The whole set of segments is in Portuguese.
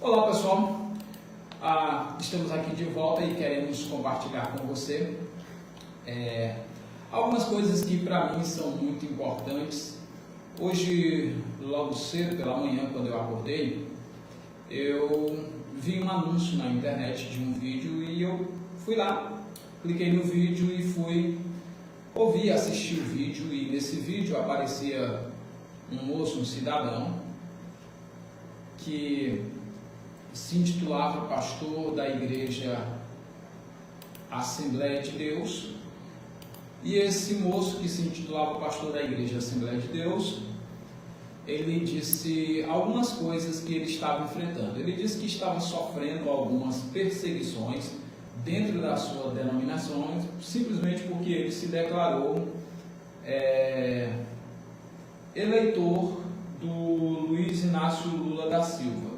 Olá pessoal, estamos aqui de volta e queremos compartilhar com você algumas coisas que para mim são muito importantes. Hoje, logo cedo pela manhã, quando eu acordei, eu vi um anúncio na internet de um vídeo e eu fui lá, cliquei no vídeo e fui ouvir, assistir o vídeo, e nesse vídeo aparecia um moço, um cidadão, que se intitulava pastor da igreja Assembleia de Deus. E esse moço que se intitulava pastor da igreja Assembleia de Deus, ele disse algumas coisas que ele estava enfrentando. Ele disse que estava sofrendo algumas perseguições dentro da sua denominação, simplesmente porque ele se declarou eleitor do Luiz Inácio Lula da Silva,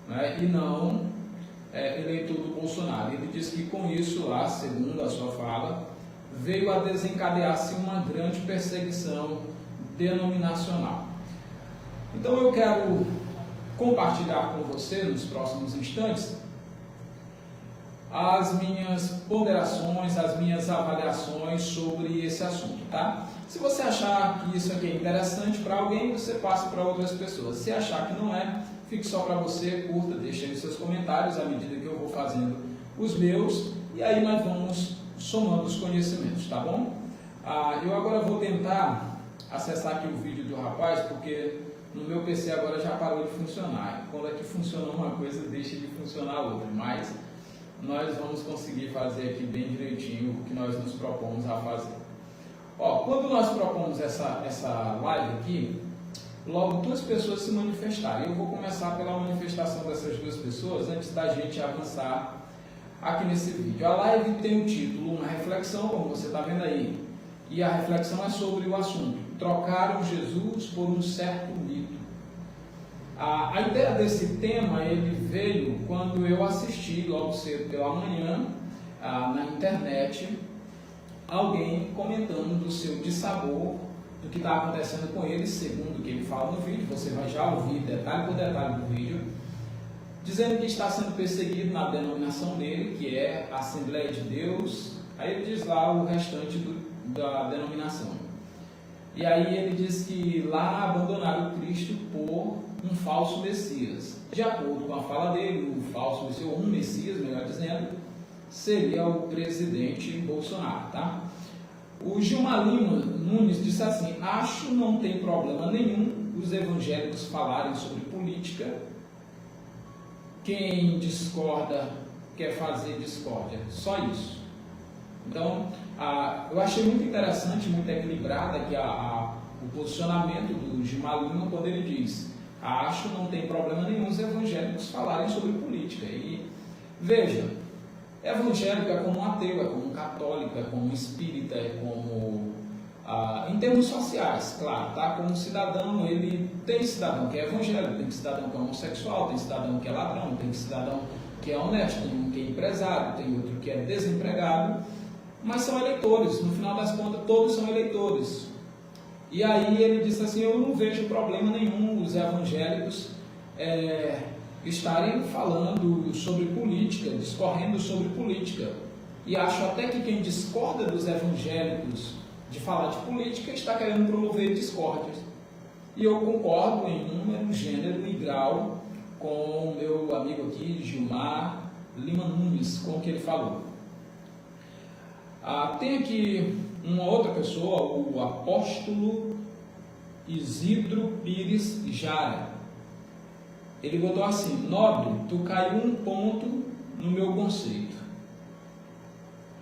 né? E não eleitor do Bolsonaro. Ele disse que com isso lá, segundo a sua fala, veio a desencadear-se uma grande perseguição denominacional. Então eu quero compartilhar com você nos próximos instantes as minhas ponderações, as minhas avaliações sobre esse assunto, tá? Se você achar que isso aqui é interessante para alguém, você passa para outras pessoas. Se achar que não é, fique só para você, curta, deixe aí seus comentários à medida que eu vou fazendo os meus, e aí nós vamos somando os conhecimentos, tá bom? Eu agora vou tentar acessar aqui o vídeo do rapaz, porque no meu PC agora já parou de funcionar. Quando é que funciona uma coisa, deixa de funcionar outra, mas nós vamos conseguir fazer aqui bem direitinho o que nós nos propomos a fazer. Quando nós propomos essa live aqui, logo duas pessoas se manifestaram. Eu vou começar pela manifestação dessas duas pessoas antes da gente avançar aqui nesse vídeo. A live tem o título, uma reflexão, como você está vendo aí, e a reflexão é sobre o assunto: trocaram Jesus por um certo mito. A ideia desse tema ele veio quando eu assisti logo cedo pela manhã na internet alguém comentando do seu dissabor, do que está acontecendo com ele, segundo o que ele fala no vídeo. Você vai já ouvir detalhe por detalhe do vídeo, dizendo que está sendo perseguido na denominação dele, que é a Assembleia de Deus. Aí ele diz lá o restante da denominação. E aí ele diz que lá abandonaram o Cristo por um falso Messias. De acordo com a fala dele, o falso Messias, ou um Messias, melhor dizendo, seria o presidente Bolsonaro, tá? O Gilmar Lima Nunes disse assim: acho não tem problema nenhum os evangélicos falarem sobre política. Quem discorda quer fazer discórdia, só isso. Então, eu achei muito interessante, muito equilibrado aqui o posicionamento do Gilmar Lima quando ele diz: acho não tem problema nenhum os evangélicos falarem sobre política. E veja, evangélico é como um ateu, é como um católico, é como um espírita, é como em termos sociais, claro, tá? Como cidadão, ele tem cidadão que é evangélico, tem cidadão que é homossexual, tem cidadão que é ladrão, tem cidadão que é honesto, tem um que é empresário, tem outro que é desempregado, mas são eleitores. No final das contas, todos são eleitores. E aí ele disse assim: eu não vejo problema nenhum os evangélicos estarem falando sobre política, discorrendo sobre política. E acho até que quem discorda dos evangélicos de falar de política está querendo promover discórdias. E eu concordo em número, gênero e grau com o meu amigo aqui, Gilmar Lima Nunes, com o que ele falou. Tem aqui uma outra pessoa, o apóstolo Isidro Pires Jara. Ele botou assim: nobre, tu caiu um ponto no meu conceito.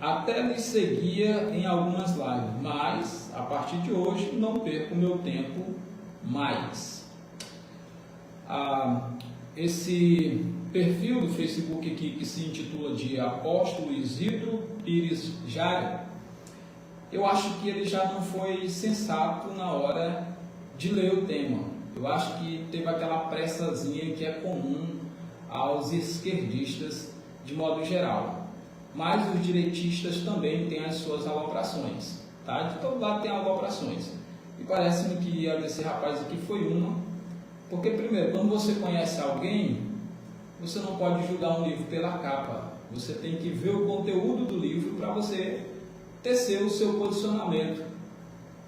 Até lhe seguia em algumas lives, mas a partir de hoje não perco meu tempo mais. Esse perfil do Facebook aqui, que se intitula de Apóstolo Isidro Pires Jara, eu acho que ele já não foi sensato na hora de ler o tema. Eu acho que teve aquela pressazinha que é comum aos esquerdistas de modo geral. Mas os direitistas também têm as suas aloprações, tá? De todo lado tem aloprações. E parece-me que a desse rapaz aqui foi uma, porque primeiro, quando você conhece alguém, você não pode julgar um livro pela capa. Você tem que ver o conteúdo do livro para você tecer o seu posicionamento.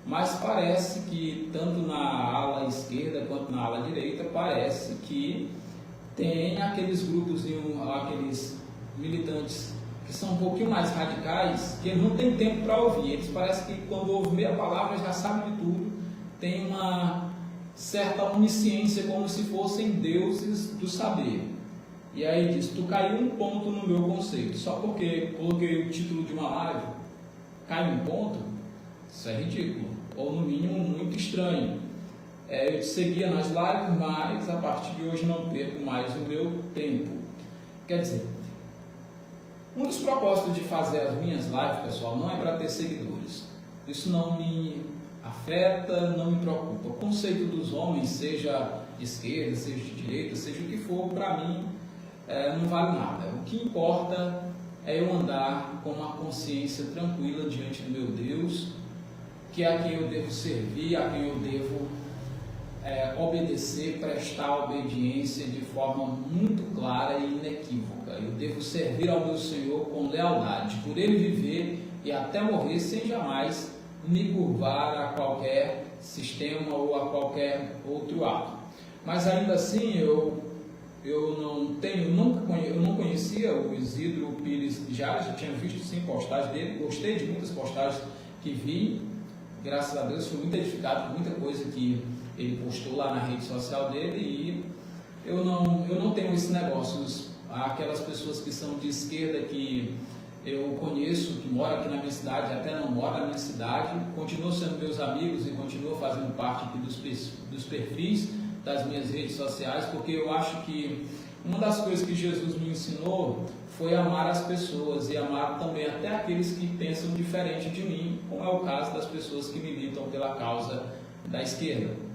Mas parece que, tanto na ala esquerda quanto na ala direita, parece que tem aqueles grupos, aqueles militantes que são um pouquinho mais radicais, que eles não têm tempo para ouvir. Eles parecem que quando ouvem meia palavra já sabem de tudo, tem uma certa onisciência, como se fossem deuses do saber. E aí diz, tu caiu um ponto no meu conceito, só porque coloquei o título de uma live, cai um ponto, isso é ridículo, ou no mínimo muito estranho. Eu te seguia nas lives, mas a partir de hoje não perco mais o meu tempo. Quer dizer, um dos propósitos de fazer as minhas lives, pessoal, não é para ter seguidores. Isso não me afeta, não me preocupa. O conceito dos homens, seja de esquerda, seja de direita, seja o que for, para mim não vale nada. O que importa é eu andar com uma consciência tranquila diante do meu Deus, que é a quem eu devo servir, a quem eu devo obedecer, prestar obediência de forma muito clara e inequívoca. Eu devo servir ao meu Senhor com lealdade, por Ele viver e até morrer, sem jamais me curvar a qualquer sistema ou a qualquer outro ato. Mas ainda assim, eu não conhecia o Isidro Pires Jales, eu tinha visto sim postagens dele, gostei de muitas postagens que vi, graças a Deus fui muito edificado com muita coisa que ele postou lá na rede social dele, e eu não tenho esse negócio. Aquelas pessoas que são de esquerda que eu conheço, que moram aqui na minha cidade, até não moram na minha cidade, continuam sendo meus amigos e continuam fazendo parte aqui dos perfis das minhas redes sociais, porque eu acho que uma das coisas que Jesus me ensinou foi amar as pessoas e amar também até aqueles que pensam diferente de mim, como é o caso das pessoas que militam pela causa da esquerda.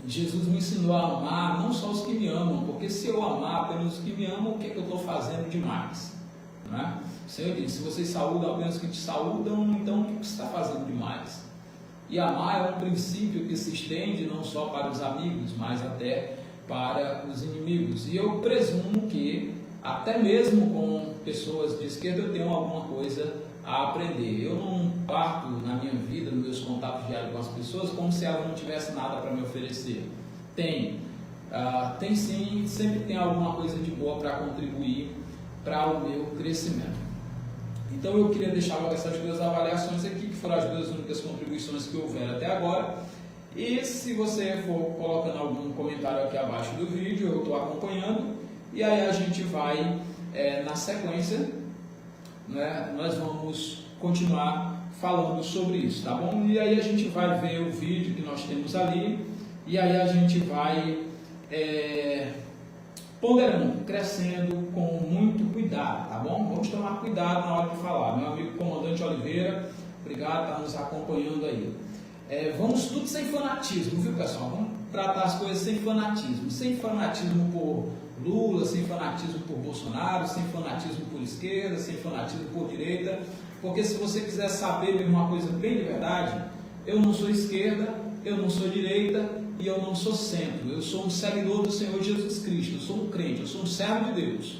Jesus me ensinou a amar não só os que me amam, porque se eu amar apenas os que me amam, o que é que eu estou fazendo demais? Não é? O Senhor disse, se vocês saúdam apenas os que te saúdam, então o que você está fazendo demais? E amar é um princípio que se estende não só para os amigos, mas até para os inimigos. E eu presumo que, até mesmo com pessoas de esquerda, eu tenho alguma coisa a aprender. Eu não parto na minha vida, nos meus contatos diários com as pessoas, como se elas não tivessem nada para me oferecer. Tem sim, sempre tem alguma coisa de boa para contribuir para o meu crescimento. Então eu queria deixar logo essas duas avaliações aqui, que foram as duas únicas contribuições que houveram até agora. E se você for colocando algum comentário aqui abaixo do vídeo, eu estou acompanhando, e aí a gente vai, na sequência, né, nós vamos continuar falando sobre isso, tá bom? E aí a gente vai ver o vídeo que nós temos ali, e aí a gente vai ponderando, crescendo com muito cuidado, tá bom? Vamos tomar cuidado na hora de falar. Meu amigo Comandante Oliveira, obrigado por estar nos acompanhando aí. Vamos tudo sem fanatismo, viu, pessoal? Vamos tratar as coisas sem fanatismo por Lula, sem fanatismo por Bolsonaro, sem fanatismo por esquerda, sem fanatismo por direita, porque se você quiser saber mesmo uma coisa bem de verdade, eu não sou esquerda, eu não sou direita e eu não sou centro. Eu sou um seguidor do Senhor Jesus Cristo, eu sou um crente, eu sou um servo de Deus.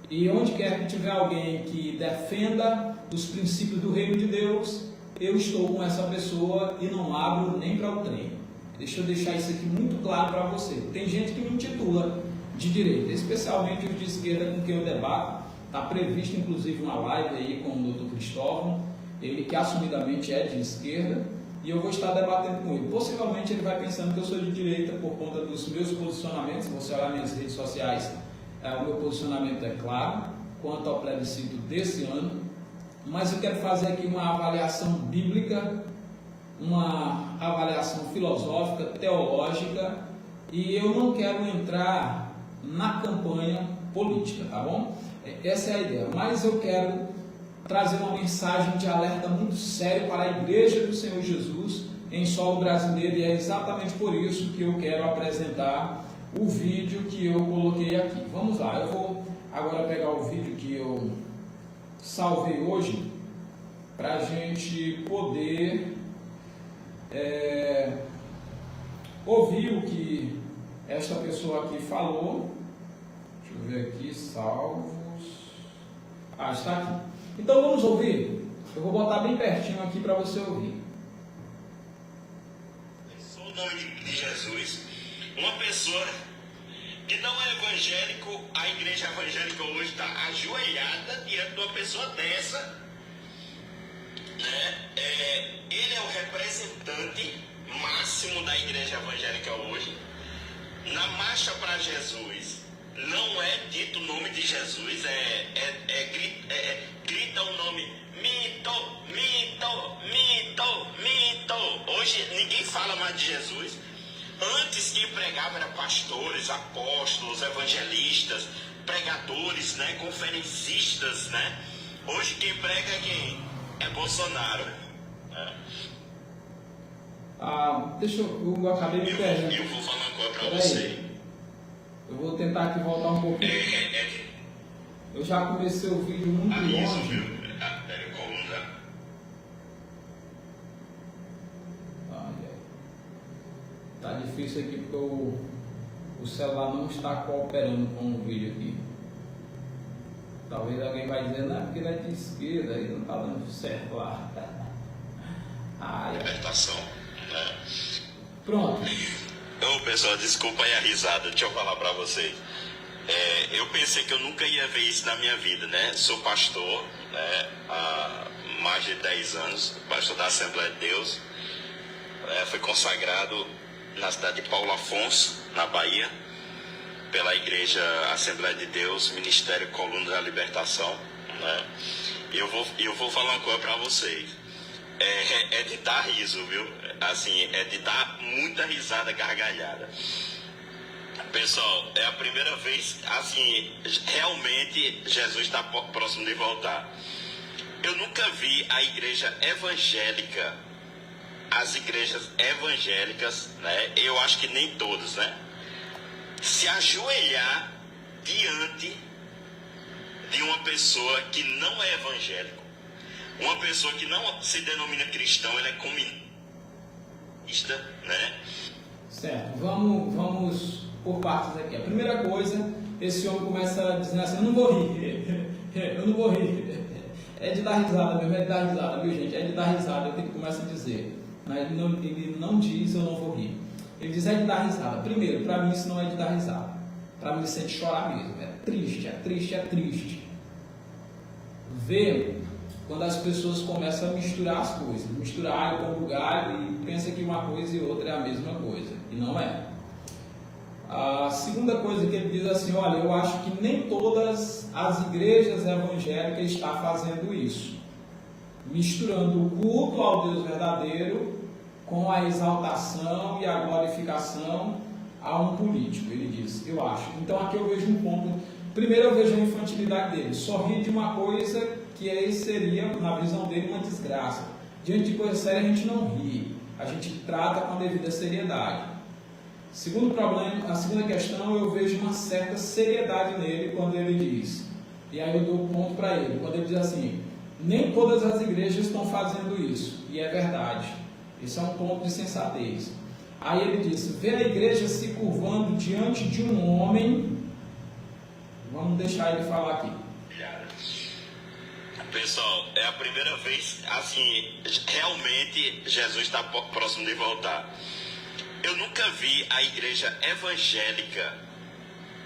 E onde quer que tiver alguém que defenda os princípios do reino de Deus, eu estou com essa pessoa e não abro nem para o trem. Deixa eu deixar isso aqui muito claro para você. Tem gente que me intitula de direita, especialmente os de esquerda com quem eu debato. Está previsto inclusive uma live aí com o Dr. Cristóvão, ele que assumidamente é de esquerda, e eu vou estar debatendo com ele. Possivelmente ele vai pensando que eu sou de direita por conta dos meus posicionamentos. Se você olhar minhas redes sociais, o meu posicionamento é claro quanto ao plebiscito desse ano, mas eu quero fazer aqui uma avaliação bíblica, uma avaliação filosófica, teológica, e eu não quero entrar na campanha política, tá bom? Essa é a ideia, mas eu quero trazer uma mensagem de alerta muito sério para a Igreja do Senhor Jesus em solo brasileiro, e é exatamente por isso que eu quero apresentar o vídeo que eu coloquei aqui. Vamos lá, eu vou agora pegar o vídeo que eu salvei hoje para a gente poder ouvir o que esta pessoa aqui falou Deixa eu ver aqui, salvos. Ah, está aqui. Então vamos ouvir? Eu vou botar bem pertinho aqui para você ouvir. O nome de Jesus, uma pessoa que não é evangélico, a igreja evangélica hoje está ajoelhada diante de uma pessoa dessa, né? Ele é o representante máximo da igreja evangélica hoje. Na marcha para Jesus não é dito o nome de Jesus, grita o nome mito, mito, mito, mito. Hoje ninguém fala mais de Jesus. Antes quem pregava eram pastores, apóstolos, evangelistas, pregadores, né, conferencistas, né? Hoje quem prega é quem? É Bolsonaro. Deixa eu acabei me perdendo. Eu vou falar uma coisa para você. Eu vou tentar aqui voltar um pouquinho. Eu já comecei o vídeo muito longe. Isso, viu? Tá difícil aqui porque o celular não está cooperando com o vídeo aqui. Talvez alguém vai dizer, não, porque ele é de esquerda e não está dando certo lá. Libertação. Né? Pronto. Ô pessoal, desculpa aí a risada, deixa eu falar para vocês. Eu pensei que eu nunca ia ver isso na minha vida, né? Sou pastor, né? Há mais de 10 anos, pastor da Assembleia de Deus. Fui consagrado na cidade de Paulo Afonso, na Bahia, pela Igreja Assembleia de Deus, Ministério Coluna da Libertação, né? Eu vou falar uma coisa para vocês. É de dar riso, viu? Assim, é de dar muita risada, gargalhada. Pessoal, é a primeira vez, assim, realmente Jesus está próximo de voltar. Eu nunca vi a igreja evangélica, as igrejas evangélicas, né? Eu acho que nem todos, né? Se ajoelhar diante de uma pessoa que não é evangélico. Uma pessoa que não se denomina cristão, ele é comunista, né? Certo, vamos por partes aqui. A primeira coisa, esse homem começa dizendo assim, eu não vou rir, eu não vou rir. É de dar risada mesmo, é de dar risada, viu gente? É de dar risada, é o que ele começa a dizer. Ele não diz eu não vou rir. Ele diz é de dar risada. Primeiro, para mim isso não é de dar risada. Para mim isso é de chorar mesmo. É triste, é triste, é triste. Ver quando as pessoas começam a misturar as coisas, misturar alho com galho e pensa que uma coisa e outra é a mesma coisa, e não é. A segunda coisa que ele diz assim, olha, eu acho que nem todas as igrejas evangélicas estão fazendo isso, misturando o culto ao Deus verdadeiro com a exaltação e a glorificação a um político, ele diz, eu acho. Então aqui eu vejo um ponto, primeiro eu vejo a infantilidade dele, sorrir de uma coisa que aí seria, na visão dele, uma desgraça. Diante de coisa séria a gente não ri, a gente trata com a devida seriedade. Segundo problema, a segunda questão, eu vejo uma certa seriedade nele quando ele diz, e aí eu dou ponto para ele, quando ele diz assim, nem todas as igrejas estão fazendo isso, e é verdade, esse é um ponto de sensatez. Aí ele diz, vê a igreja se curvando diante de um homem, vamos deixar ele falar aqui. Pessoal, é a primeira vez, assim, realmente Jesus está próximo de voltar. Eu nunca vi a igreja evangélica,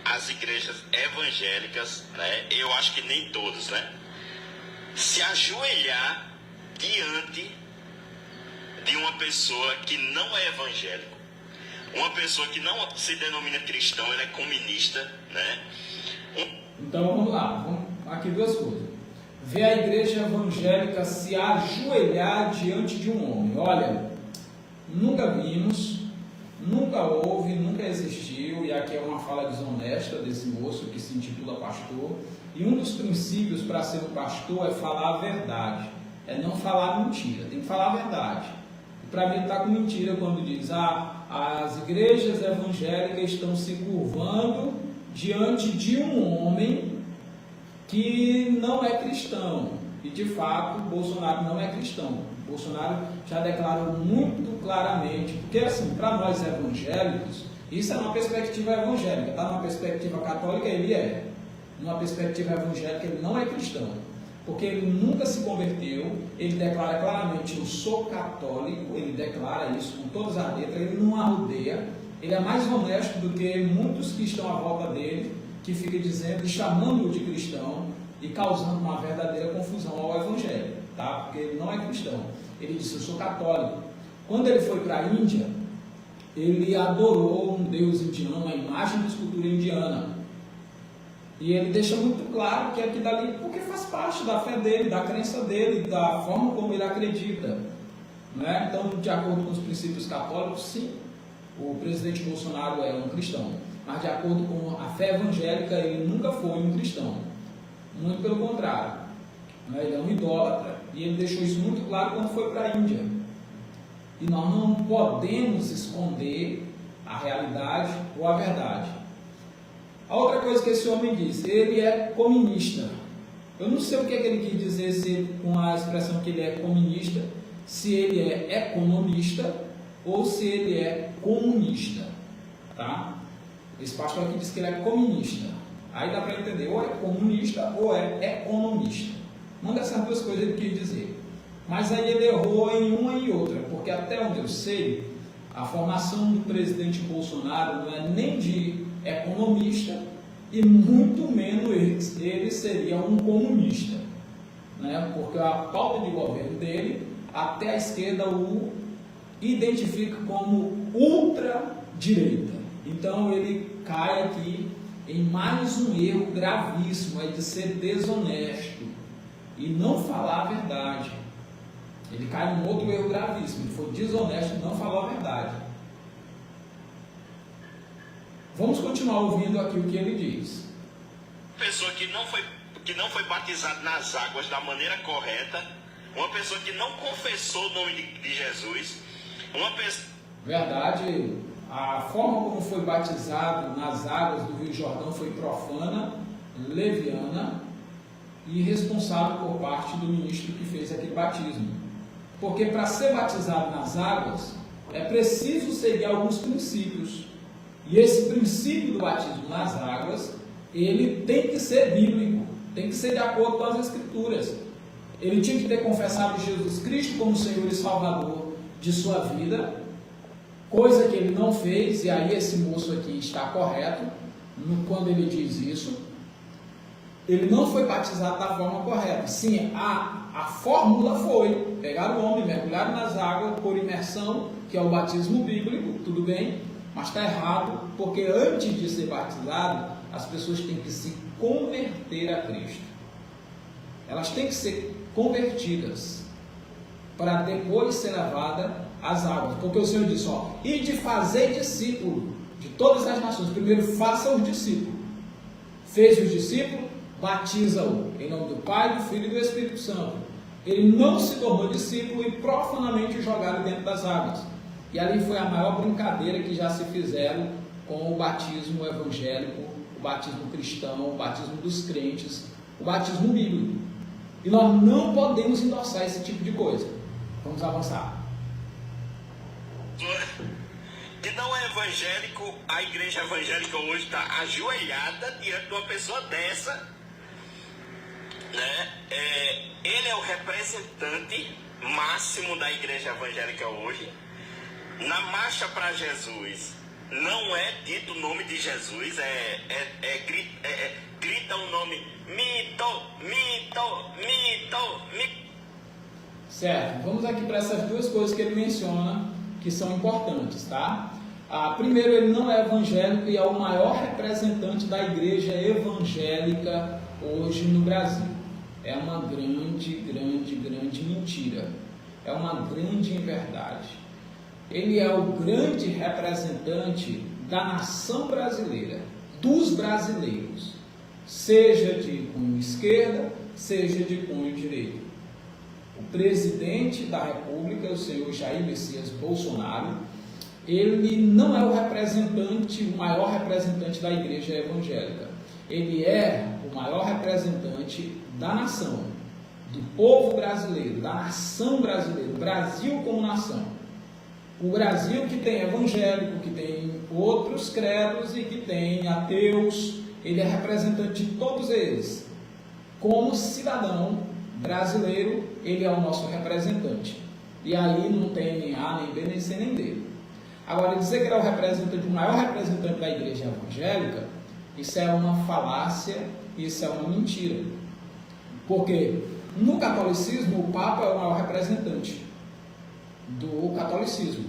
as igrejas evangélicas, né? Eu acho que nem todos, né? Se ajoelhar diante de uma pessoa que não é evangélico, uma pessoa que não se denomina cristão, ele é comunista, né? Então vamos lá, aqui duas coisas. Ver a igreja evangélica se ajoelhar diante de um homem. Olha, nunca vimos, nunca houve, nunca existiu, e aqui é uma fala desonesta desse moço que se intitula pastor, e um dos princípios para ser um pastor é falar a verdade, é não falar mentira, tem que falar a verdade. E para mim ele está com mentira quando diz, as igrejas evangélicas estão se curvando diante de um homem que não é cristão, e de fato Bolsonaro não é cristão. Bolsonaro já declarou muito claramente, porque assim, para nós evangélicos, Isso é numa perspectiva evangélica, tá? Numa perspectiva católica ele é. Numa perspectiva evangélica ele não é cristão. Porque ele nunca se converteu, ele declara claramente, eu sou católico, ele declara isso com todas as letras, ele não arrudeia, ele é mais honesto do que muitos que estão à volta dele, que ficam dizendo e chamando-o de cristão e causando uma verdadeira confusão ao evangelho, tá? Porque ele não é cristão, ele disse, eu sou católico. Quando ele foi para a Índia, ele adorou um deus indiano, uma imagem de escultura indiana. E ele deixa muito claro que aquilo dali, porque faz parte da fé dele, da crença dele, da forma como ele acredita. Né? Então, de acordo com os princípios católicos, sim, o presidente Bolsonaro é um cristão. Mas de acordo com a fé evangélica, ele nunca foi um cristão. Muito pelo contrário. Né? Ele é um idólatra. E ele deixou isso muito claro quando foi para a Índia. E nós não podemos esconder a realidade ou a verdade. A outra coisa que esse homem disse, ele é comunista. Eu não sei o que ele quis dizer com a expressão que ele é comunista, se ele é economista ou se ele é comunista. Tá? Esse pastor aqui diz que ele é comunista. Aí dá para entender, ou é comunista ou é economista. Uma dessas duas coisas ele quis dizer. Mas aí ele errou em uma e outra, porque até onde eu sei, a formação do presidente Bolsonaro não é nem de economista e muito menos ele seria um comunista, né? Porque a pauta de governo dele, até a esquerda o identifica como ultradireita. Então ele cai aqui em mais um erro gravíssimo, é de ser desonesto e não falar a verdade. Ele cai num outro erro gravíssimo, ele foi desonesto e não falou a verdade. Vamos continuar ouvindo aqui o que ele diz. Pessoa que não foi batizada nas águas da maneira correta, uma pessoa que não confessou o nome de Jesus, uma pessoa... Verdade, a forma como foi batizado nas águas do Rio Jordão foi profana, leviana e irresponsável por parte do ministro que fez aquele batismo. Porque para ser batizado nas águas, é preciso seguir alguns princípios. E esse princípio do batismo nas águas, ele tem que ser bíblico, tem que ser de acordo com as Escrituras. Ele tinha que ter confessado Jesus Cristo como Senhor e Salvador de sua vida, coisa que ele não fez, e aí esse moço aqui está correto, quando ele diz isso. Ele não foi batizado da forma correta. Sim, a fórmula foi pegar o homem, mergulhar nas águas por imersão, que é o batismo bíblico, tudo bem, mas está errado, porque antes de ser batizado, as pessoas têm que se converter a Cristo. Elas têm que ser convertidas para depois ser levada às águas, porque o Senhor disse, e de fazer discípulo de todas as nações. Primeiro faça os discípulos. Fez os discípulos, batiza-o em nome do Pai, do Filho e do Espírito Santo. Ele não se tornou discípulo e profanamente jogaram dentro das águas. E ali foi a maior brincadeira que já se fizeram com o batismo evangélico, o batismo cristão, o batismo dos crentes, o batismo bíblico. E nós não podemos endossar esse tipo de coisa. Vamos avançar. Que não é evangélico, a igreja evangélica hoje está ajoelhada diante de uma pessoa dessa, né? Ele é o representante máximo da igreja evangélica hoje. Na marcha para Jesus não é dito o nome de Jesus, grita o nome mito. Certo, vamos aqui para essas duas coisas que ele menciona que são importantes, tá? Primeiro, ele não é evangélico e é o maior representante da igreja evangélica hoje no Brasil. É uma grande mentira. É uma grande inverdade. Ele é o grande representante da nação brasileira, dos brasileiros, seja de cunho esquerda, seja de cunho direito. O presidente da República, o senhor Jair Messias Bolsonaro, ele não é o representante, o maior representante da igreja evangélica. Ele é o maior representante da nação, do povo brasileiro, da nação brasileira, Brasil como nação. O Brasil, que tem evangélico, que tem outros credos e que tem ateus, ele é representante de todos eles. Como cidadão brasileiro, ele é o nosso representante. E aí não tem nem A, nem B, nem C, nem D. Agora, dizer que ele é o representante, o maior representante da igreja evangélica, isso é uma falácia, isso é uma mentira. Porque no catolicismo, o Papa é o maior representante do catolicismo.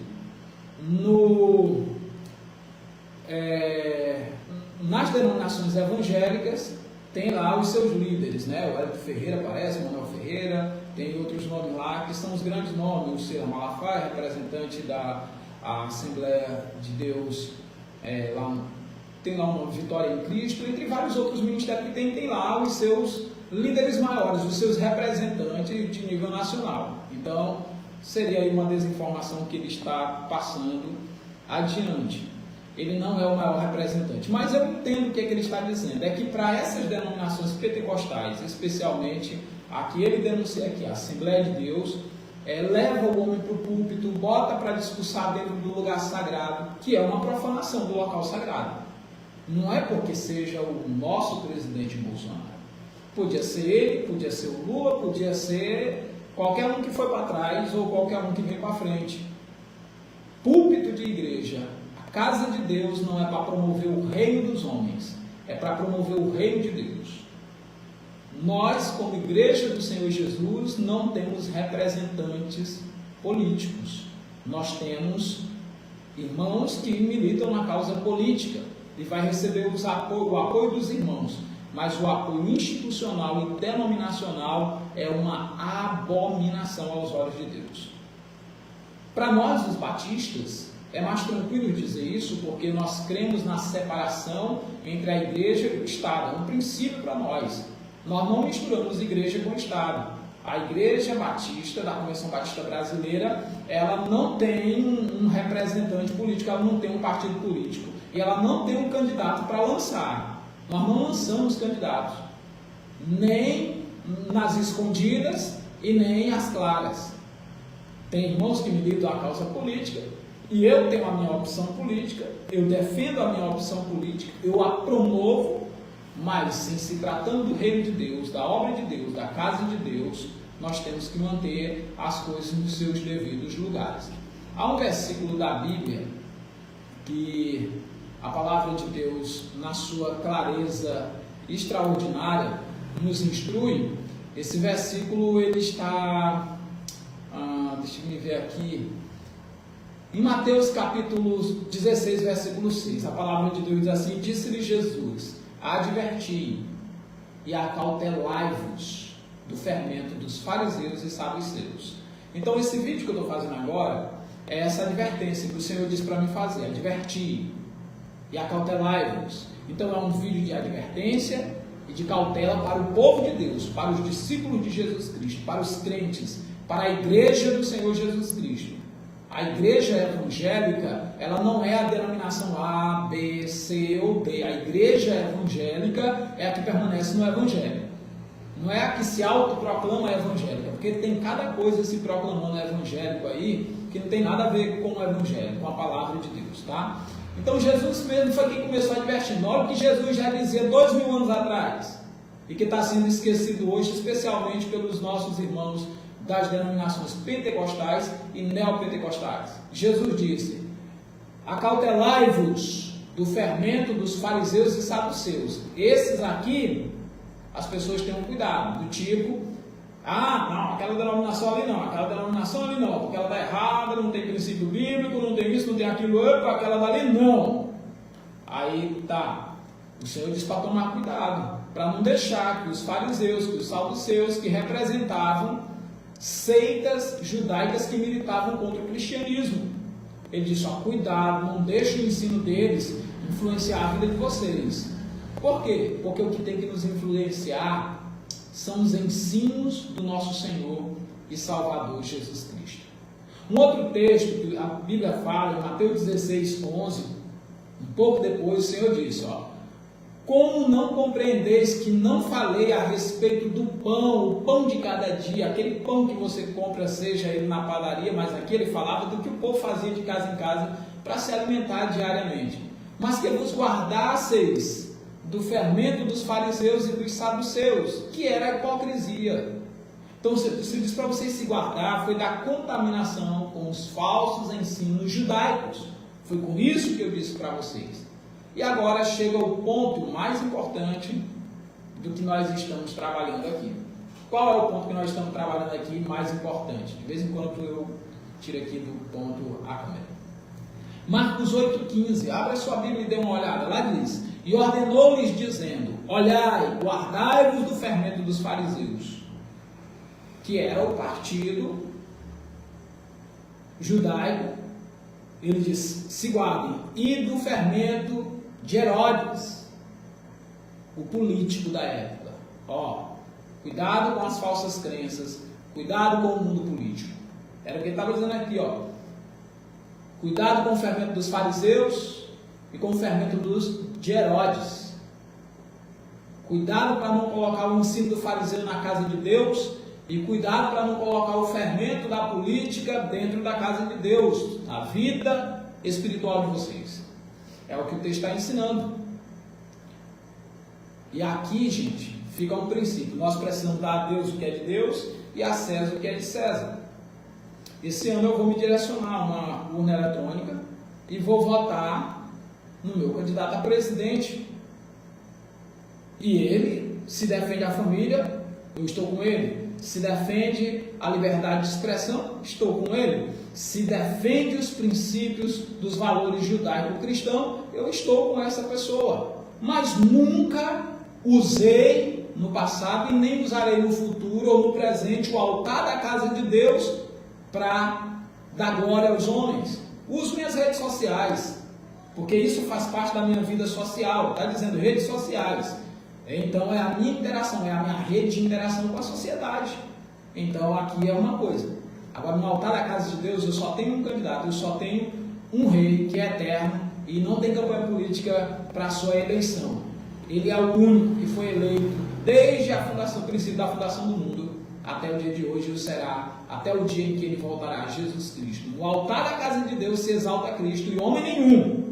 Nas denominações evangélicas, tem lá os seus líderes, né? O Hélio Ferreira aparece, o Manuel Ferreira, tem outros nomes lá, que são os grandes nomes. O Ciro Malafaia, representante da Assembleia de Deus, tem lá o nome Vitória em Cristo, entre vários outros ministérios que tem lá os seus líderes maiores, os seus representantes de nível nacional. Então, seria aí uma desinformação que ele está passando adiante. Ele não é o maior representante. Mas eu entendo o que ele está dizendo. É que para essas denominações pentecostais, especialmente a que ele denuncia aqui, a Assembleia de Deus, leva o homem para o púlpito, bota para discursar dentro do lugar sagrado, que é uma profanação do local sagrado. Não é porque seja o nosso presidente Bolsonaro. Podia ser ele, podia ser o Lula, podia ser qualquer um que foi para trás ou qualquer um que vem para frente. Púlpito de igreja, a casa de Deus, não é para promover o reino dos homens, é para promover o reino de Deus. Nós, como igreja do Senhor Jesus, não temos representantes políticos. Nós temos irmãos que militam na causa política e vai receber o apoio dos irmãos. Mas o apoio institucional e denominacional é uma abominação aos olhos de Deus. Para nós, os batistas, é mais tranquilo dizer isso, porque nós cremos na separação entre a igreja e o Estado. É um princípio para nós. Nós não misturamos igreja com Estado. A Igreja Batista, da Convenção Batista Brasileira, ela não tem um representante político, ela não tem um partido político. E ela não tem um candidato para lançar. Nós não lançamos candidatos, nem nas escondidas e nem as claras. Tem irmãos que militam a causa política, e eu tenho a minha opção política, eu defendo a minha opção política, eu a promovo, mas em se tratando do reino de Deus, da obra de Deus, da casa de Deus, nós temos que manter as coisas nos seus devidos lugares. Há um versículo da Bíblia que a palavra de Deus, na sua clareza extraordinária, nos instrui. Esse versículo, ele está, deixa eu me ver aqui, em Mateus capítulo 16, versículo 6, a palavra de Deus diz assim: disse-lhe Jesus, adverti e acautelai-vos do fermento dos fariseus e saduceus. Então, esse vídeo que eu estou fazendo agora é essa advertência que o Senhor disse para mim fazer: adverti e acautelai-vos. Então, é um vídeo de advertência e de cautela para o povo de Deus, para os discípulos de Jesus Cristo, para os crentes, para a igreja do Senhor Jesus Cristo. A igreja evangélica, ela não é a denominação A, B, C ou D. A igreja evangélica é a que permanece no evangelho. Não é a que se autoproclama evangélica, porque tem cada coisa se proclamando evangélico aí, que não tem nada a ver com o evangelho, com a palavra de Deus, tá? Então Jesus mesmo foi quem começou a advertir. Olha o que Jesus já dizia 2000 anos atrás, e que está sendo esquecido hoje, especialmente pelos nossos irmãos das denominações pentecostais e neopentecostais. Jesus disse: acautelai-vos do fermento dos fariseus e saduceus. Esses aqui, as pessoas tenham cuidado, do tipo: não, aquela denominação ali não, aquela denominação ali não, porque ela está errada, não tem princípio bíblico, não tem isso, não tem aquilo, aquela dali não. Aí tá, o Senhor diz para tomar cuidado, para não deixar que os fariseus, que os saduceus, que representavam seitas judaicas que militavam contra o cristianismo, ele disse: cuidado, não deixe o ensino deles influenciar a vida de vocês. Por quê? Porque o que tem que nos influenciar são os ensinos do nosso Senhor e Salvador Jesus Cristo. Um outro texto que a Bíblia fala, em Mateus 16, 11, um pouco depois, o Senhor disse: Como não compreendeis que não falei a respeito do pão, o pão de cada dia, aquele pão que você compra, seja ele na padaria, mas aqui ele falava do que o povo fazia de casa em casa para se alimentar diariamente. Mas que vos guardasseis do fermento dos fariseus e dos saduceus, que era a hipocrisia. Então, se diz para vocês se guardar, foi da contaminação com os falsos ensinos judaicos. Foi com isso que eu disse para vocês. E agora chega o ponto mais importante do que nós estamos trabalhando aqui. Qual é o ponto que nós estamos trabalhando aqui mais importante? De vez em quando eu tiro aqui do ponto a câmera. Marcos 8,15. Abra sua Bíblia e dê uma olhada. Lá diz: e ordenou-lhes dizendo: olhai, guardai-vos do fermento dos fariseus, que era o partido judaico. Ele diz: se guardem, e do fermento de Herodes, o político da época. Cuidado com as falsas crenças, cuidado com o mundo político. Era o que ele estava dizendo aqui, cuidado com o fermento dos fariseus e com o fermento de Herodes. Cuidado para não colocar o ensino do fariseu na casa de Deus, e cuidado para não colocar o fermento da política dentro da casa de Deus, na vida espiritual de vocês. É o que o texto está ensinando. E aqui, gente, fica um princípio. Nós precisamos dar a Deus o que é de Deus e a César o que é de César. Esse ano eu vou me direcionar a uma urna eletrônica e vou votar no meu candidato a presidente. E ele, se defende a família, eu estou com ele. Se defende a liberdade de expressão, estou com ele. Se defende os princípios dos valores judaico-cristãos, eu estou com essa pessoa. Mas nunca usei no passado e nem usarei no futuro ou no presente o altar da casa de Deus para dar glória aos homens. Uso minhas redes sociais, porque isso faz parte da minha vida social. Está dizendo redes sociais. Então é a minha interação, é a minha rede de interação com a sociedade. Então aqui é uma coisa. Agora no altar da casa de Deus eu só tenho um candidato, eu só tenho um rei que é eterno e não tem campanha política para a sua eleição. Ele é o único que foi eleito desde a fundação, o princípio da fundação do mundo até o dia de hoje, e será até o dia em que ele voltará, Jesus Cristo. No altar da casa de Deus se exalta Cristo e homem nenhum.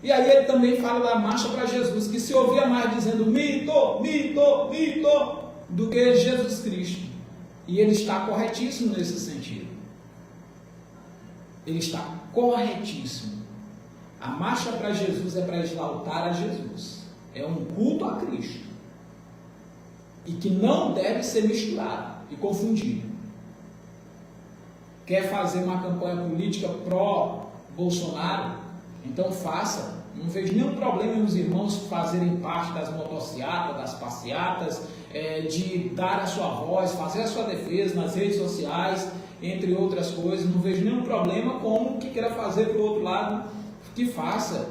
E aí ele também fala da marcha para Jesus, que se ouvia mais dizendo mito, mito, mito, do que Jesus Cristo. E ele está corretíssimo nesse sentido. Ele está corretíssimo. A marcha para Jesus é para exaltar a Jesus. É um culto a Cristo. E que não deve ser misturado e confundido. Quer fazer uma campanha política pró-Bolsonaro? Então faça. Não vejo nenhum problema em os irmãos fazerem parte das motocicletas, das passeatas, de dar a sua voz, fazer a sua defesa nas redes sociais, entre outras coisas. Não vejo nenhum problema como que queira fazer para o outro lado, que faça.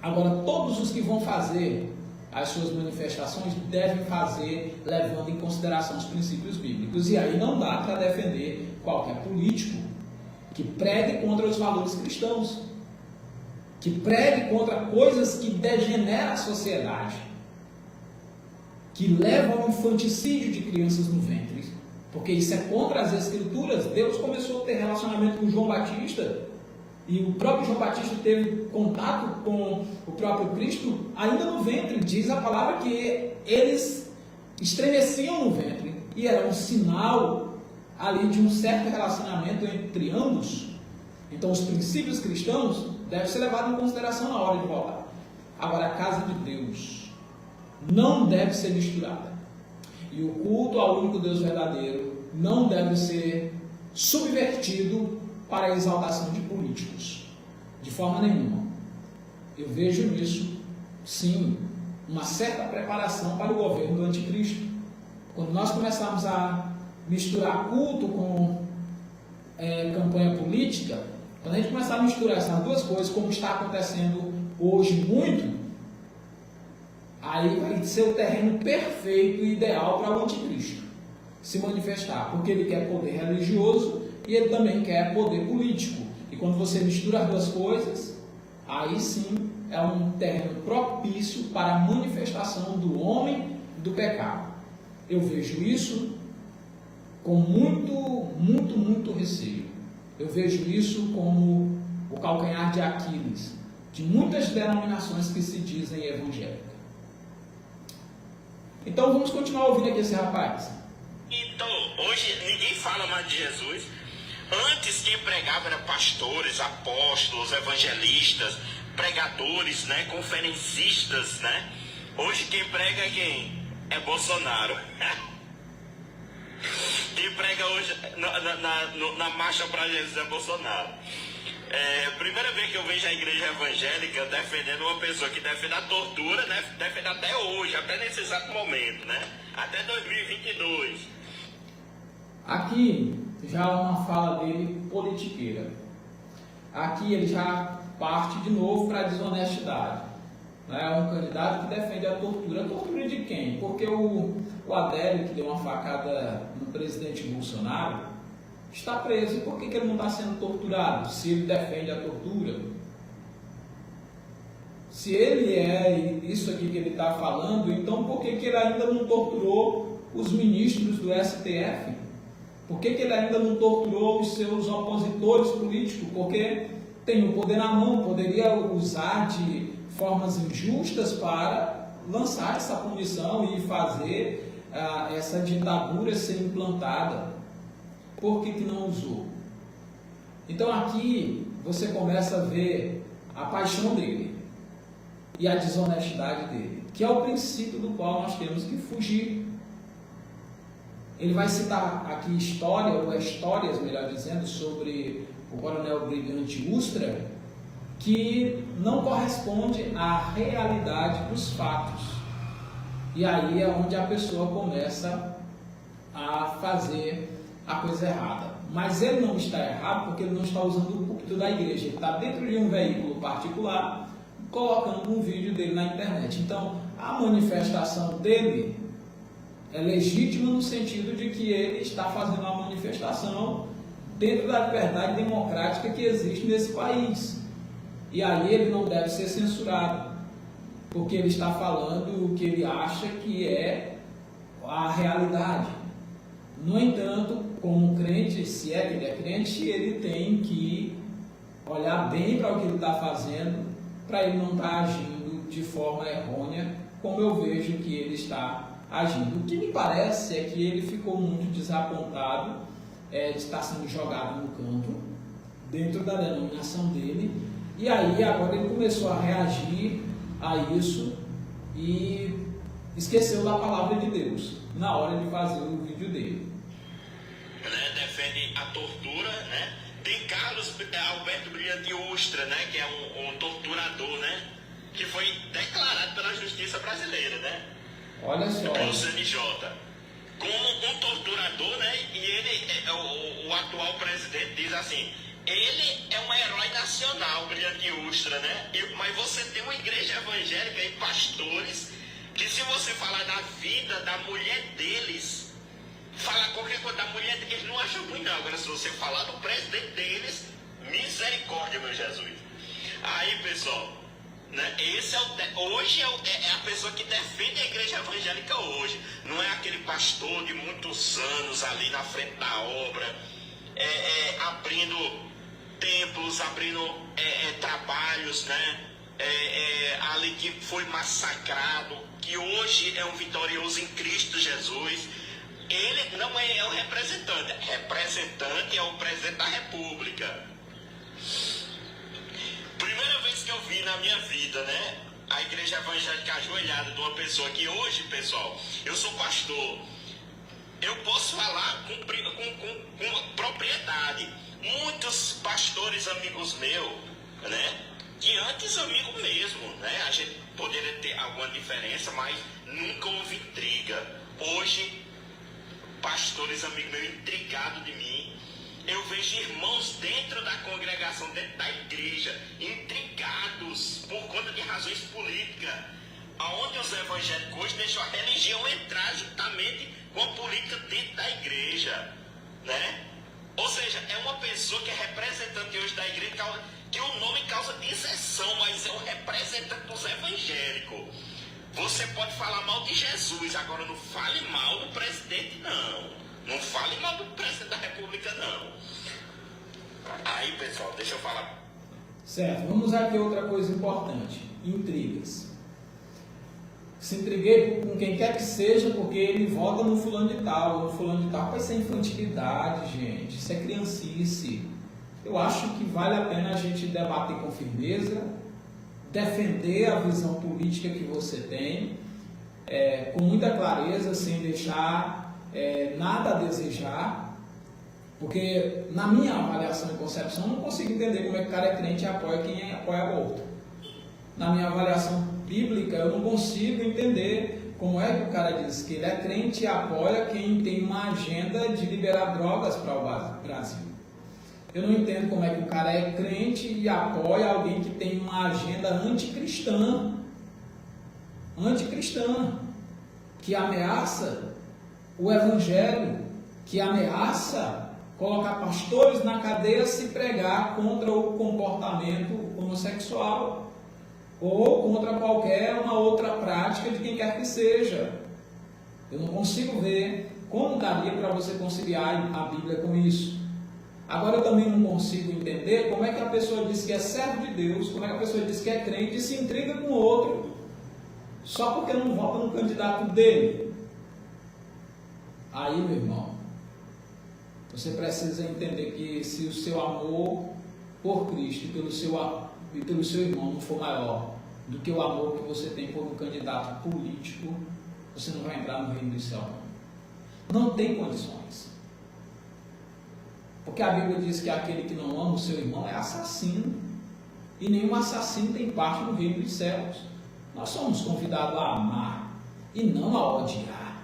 Agora, todos os que vão fazer as suas manifestações devem fazer levando em consideração os princípios bíblicos. E aí não dá para defender qualquer político que pregue contra os valores cristãos, que pregue contra coisas que degeneram a sociedade, que levam ao infanticídio de crianças no ventre, porque isso é contra as Escrituras. Deus começou a ter relacionamento com João Batista, e o próprio João Batista teve contato com o próprio Cristo ainda no ventre. Diz a palavra que eles estremeciam no ventre, e era um sinal ali de um certo relacionamento entre ambos. Então os princípios cristãos devem ser levados em consideração na hora de votar. Agora, a casa de Deus não deve ser misturada. E o culto ao único Deus verdadeiro não deve ser subvertido para a exaltação de políticos. De forma nenhuma. Eu vejo nisso, sim, uma certa preparação para o governo do anticristo. Quando nós começarmos a misturar culto com campanha política, quando a gente começar a misturar essas duas coisas, como está acontecendo hoje muito, aí vai ser o terreno perfeito e ideal para o anticristo se manifestar, porque ele quer poder religioso e ele também quer poder político. E quando você mistura as duas coisas, aí sim é um terreno propício para a manifestação do homem do pecado. Eu vejo isso com muito receio. Eu vejo isso como o calcanhar de Aquiles de muitas denominações que se dizem evangélicas. Então vamos continuar ouvindo aqui esse rapaz. Então, hoje ninguém fala mais de Jesus. Antes quem pregava eram pastores, apóstolos, evangelistas, pregadores, né, conferencistas, né? Hoje quem prega é quem? É Bolsonaro. Quem prega hoje na marcha para Jesus é Bolsonaro. Primeira vez que eu vejo a igreja evangélica defendendo uma pessoa que defende a tortura, né? Defende até hoje, até nesse exato momento, né? Até 2022. Aqui já há uma fala dele politiqueira. Aqui ele já parte de novo para a desonestidade. É um candidato que defende a tortura. A tortura de quem? Porque o Adélio, que deu uma facada no presidente Bolsonaro, está preso. E por que ele não está sendo torturado? Se ele defende a tortura. Se ele é isso aqui que ele está falando, então por que ele ainda não torturou os ministros do STF? Por que ele ainda não torturou os seus opositores políticos? Porque tem o poder na mão, poderia usar de formas injustas para lançar essa punição e fazer essa ditadura ser implantada. Por que não usou? Então aqui você começa a ver a paixão dele e a desonestidade dele, que é o princípio do qual nós temos que fugir. Ele vai citar aqui histórias, melhor dizendo, sobre o coronel Brilhante Ustra, que não corresponde à realidade dos fatos. E aí é onde a pessoa começa a fazer a coisa errada. Mas ele não está errado porque ele não está usando o púlpito da igreja. Ele está dentro de um veículo particular, colocando um vídeo dele na internet. Então, a manifestação dele é legítima no sentido de que ele está fazendo uma manifestação dentro da liberdade democrática que existe nesse país. E aí ele não deve ser censurado, porque ele está falando o que ele acha que é a realidade. No entanto, como crente, se é que ele é crente, ele tem que olhar bem para o que ele está fazendo, para ele não estar agindo de forma errônea, como eu vejo que ele está agindo. O que me parece é que ele ficou muito desapontado de estar sendo jogado no canto, dentro da denominação dele, e aí agora ele começou a reagir a isso e esqueceu da palavra de Deus na hora de fazer o vídeo dele. Defende a tortura, né? Tem Carlos Alberto Brilhante Ustra, né? Que é um torturador, né? Que foi declarado pela justiça brasileira, né? Olha só. Pelo CNJ. Como um torturador, né? E ele, o atual presidente diz assim, ele é um herói nacional, Brilhante Ustra, né? Mas você tem uma igreja evangélica e pastores que se você falar da vida da mulher deles, falar qualquer coisa da mulher deles, eles não acham ruim não. Agora se você falar do presidente deles, misericórdia, meu Jesus. Aí, pessoal, né, esse hoje é a pessoa que defende a igreja evangélica hoje. Não é aquele pastor de muitos anos ali na frente da obra, abrindo templos, abrindo trabalhos, né? Ali que foi massacrado, que hoje é um vitorioso em Cristo Jesus. Ele não é o representante. Representante é o presidente da República. Primeira vez que eu vi na minha vida, né? A igreja evangélica ajoelhada de uma pessoa que hoje, pessoal, eu sou pastor. Eu posso falar com propriedade. Muitos pastores amigos meus, né? Que antes amigo mesmo, né? A gente poderia ter alguma diferença, mas nunca houve intriga. Hoje, pastores amigos meus intrigados de mim. Eu vejo irmãos dentro da congregação, dentro da igreja, intrigados por conta de razões políticas. Aonde os evangélicos hoje deixam a religião entrar juntamente com a política dentro da igreja, né? Ou seja, é uma pessoa que é representante hoje da igreja, que o nome causa deserção, mas é o representante dos evangélicos. Você pode falar mal de Jesus, agora não fale mal do presidente, não. Não fale mal do presidente da República, não. Aí, pessoal, deixa eu falar. Certo, vamos aqui a outra coisa importante: intrigas. Se intriguei com quem quer que seja porque ele vota no fulano de tal, no fulano de tal. Isso é infantilidade, gente, isso é criancice. Eu acho que vale a pena a gente debater com firmeza, defender a visão política que você tem, com muita clareza, sem deixar nada a desejar, porque na minha avaliação e concepção eu não consigo entender como é que o cara é crente e apoia quem apoia aborto. Na minha avaliação bíblica eu não consigo entender como é que o cara diz que ele é crente e apoia quem tem uma agenda de liberar drogas para o Brasil. Eu não entendo como é que o cara é crente e apoia alguém que tem uma agenda anticristã, que ameaça o evangelho, que ameaça colocar pastores na cadeia se pregar contra o comportamento homossexual ou contra qualquer uma outra prática de quem quer que seja. Eu não consigo ver como daria para você conciliar a Bíblia com isso. Agora eu também não consigo entender como é que a pessoa diz que é servo de Deus, como é que a pessoa diz que é crente e se intriga com o outro, só porque não vota no candidato dele. Aí, meu irmão, você precisa entender que se o seu amor por Cristo e pelo seu irmão não for maior do que o amor que você tem por um candidato político, você não vai entrar no reino do céu. Não tem condições. Porque a Bíblia diz que aquele que não ama o seu irmão é assassino. E nenhum assassino tem parte no reino dos céus. Nós somos convidados a amar e não a odiar.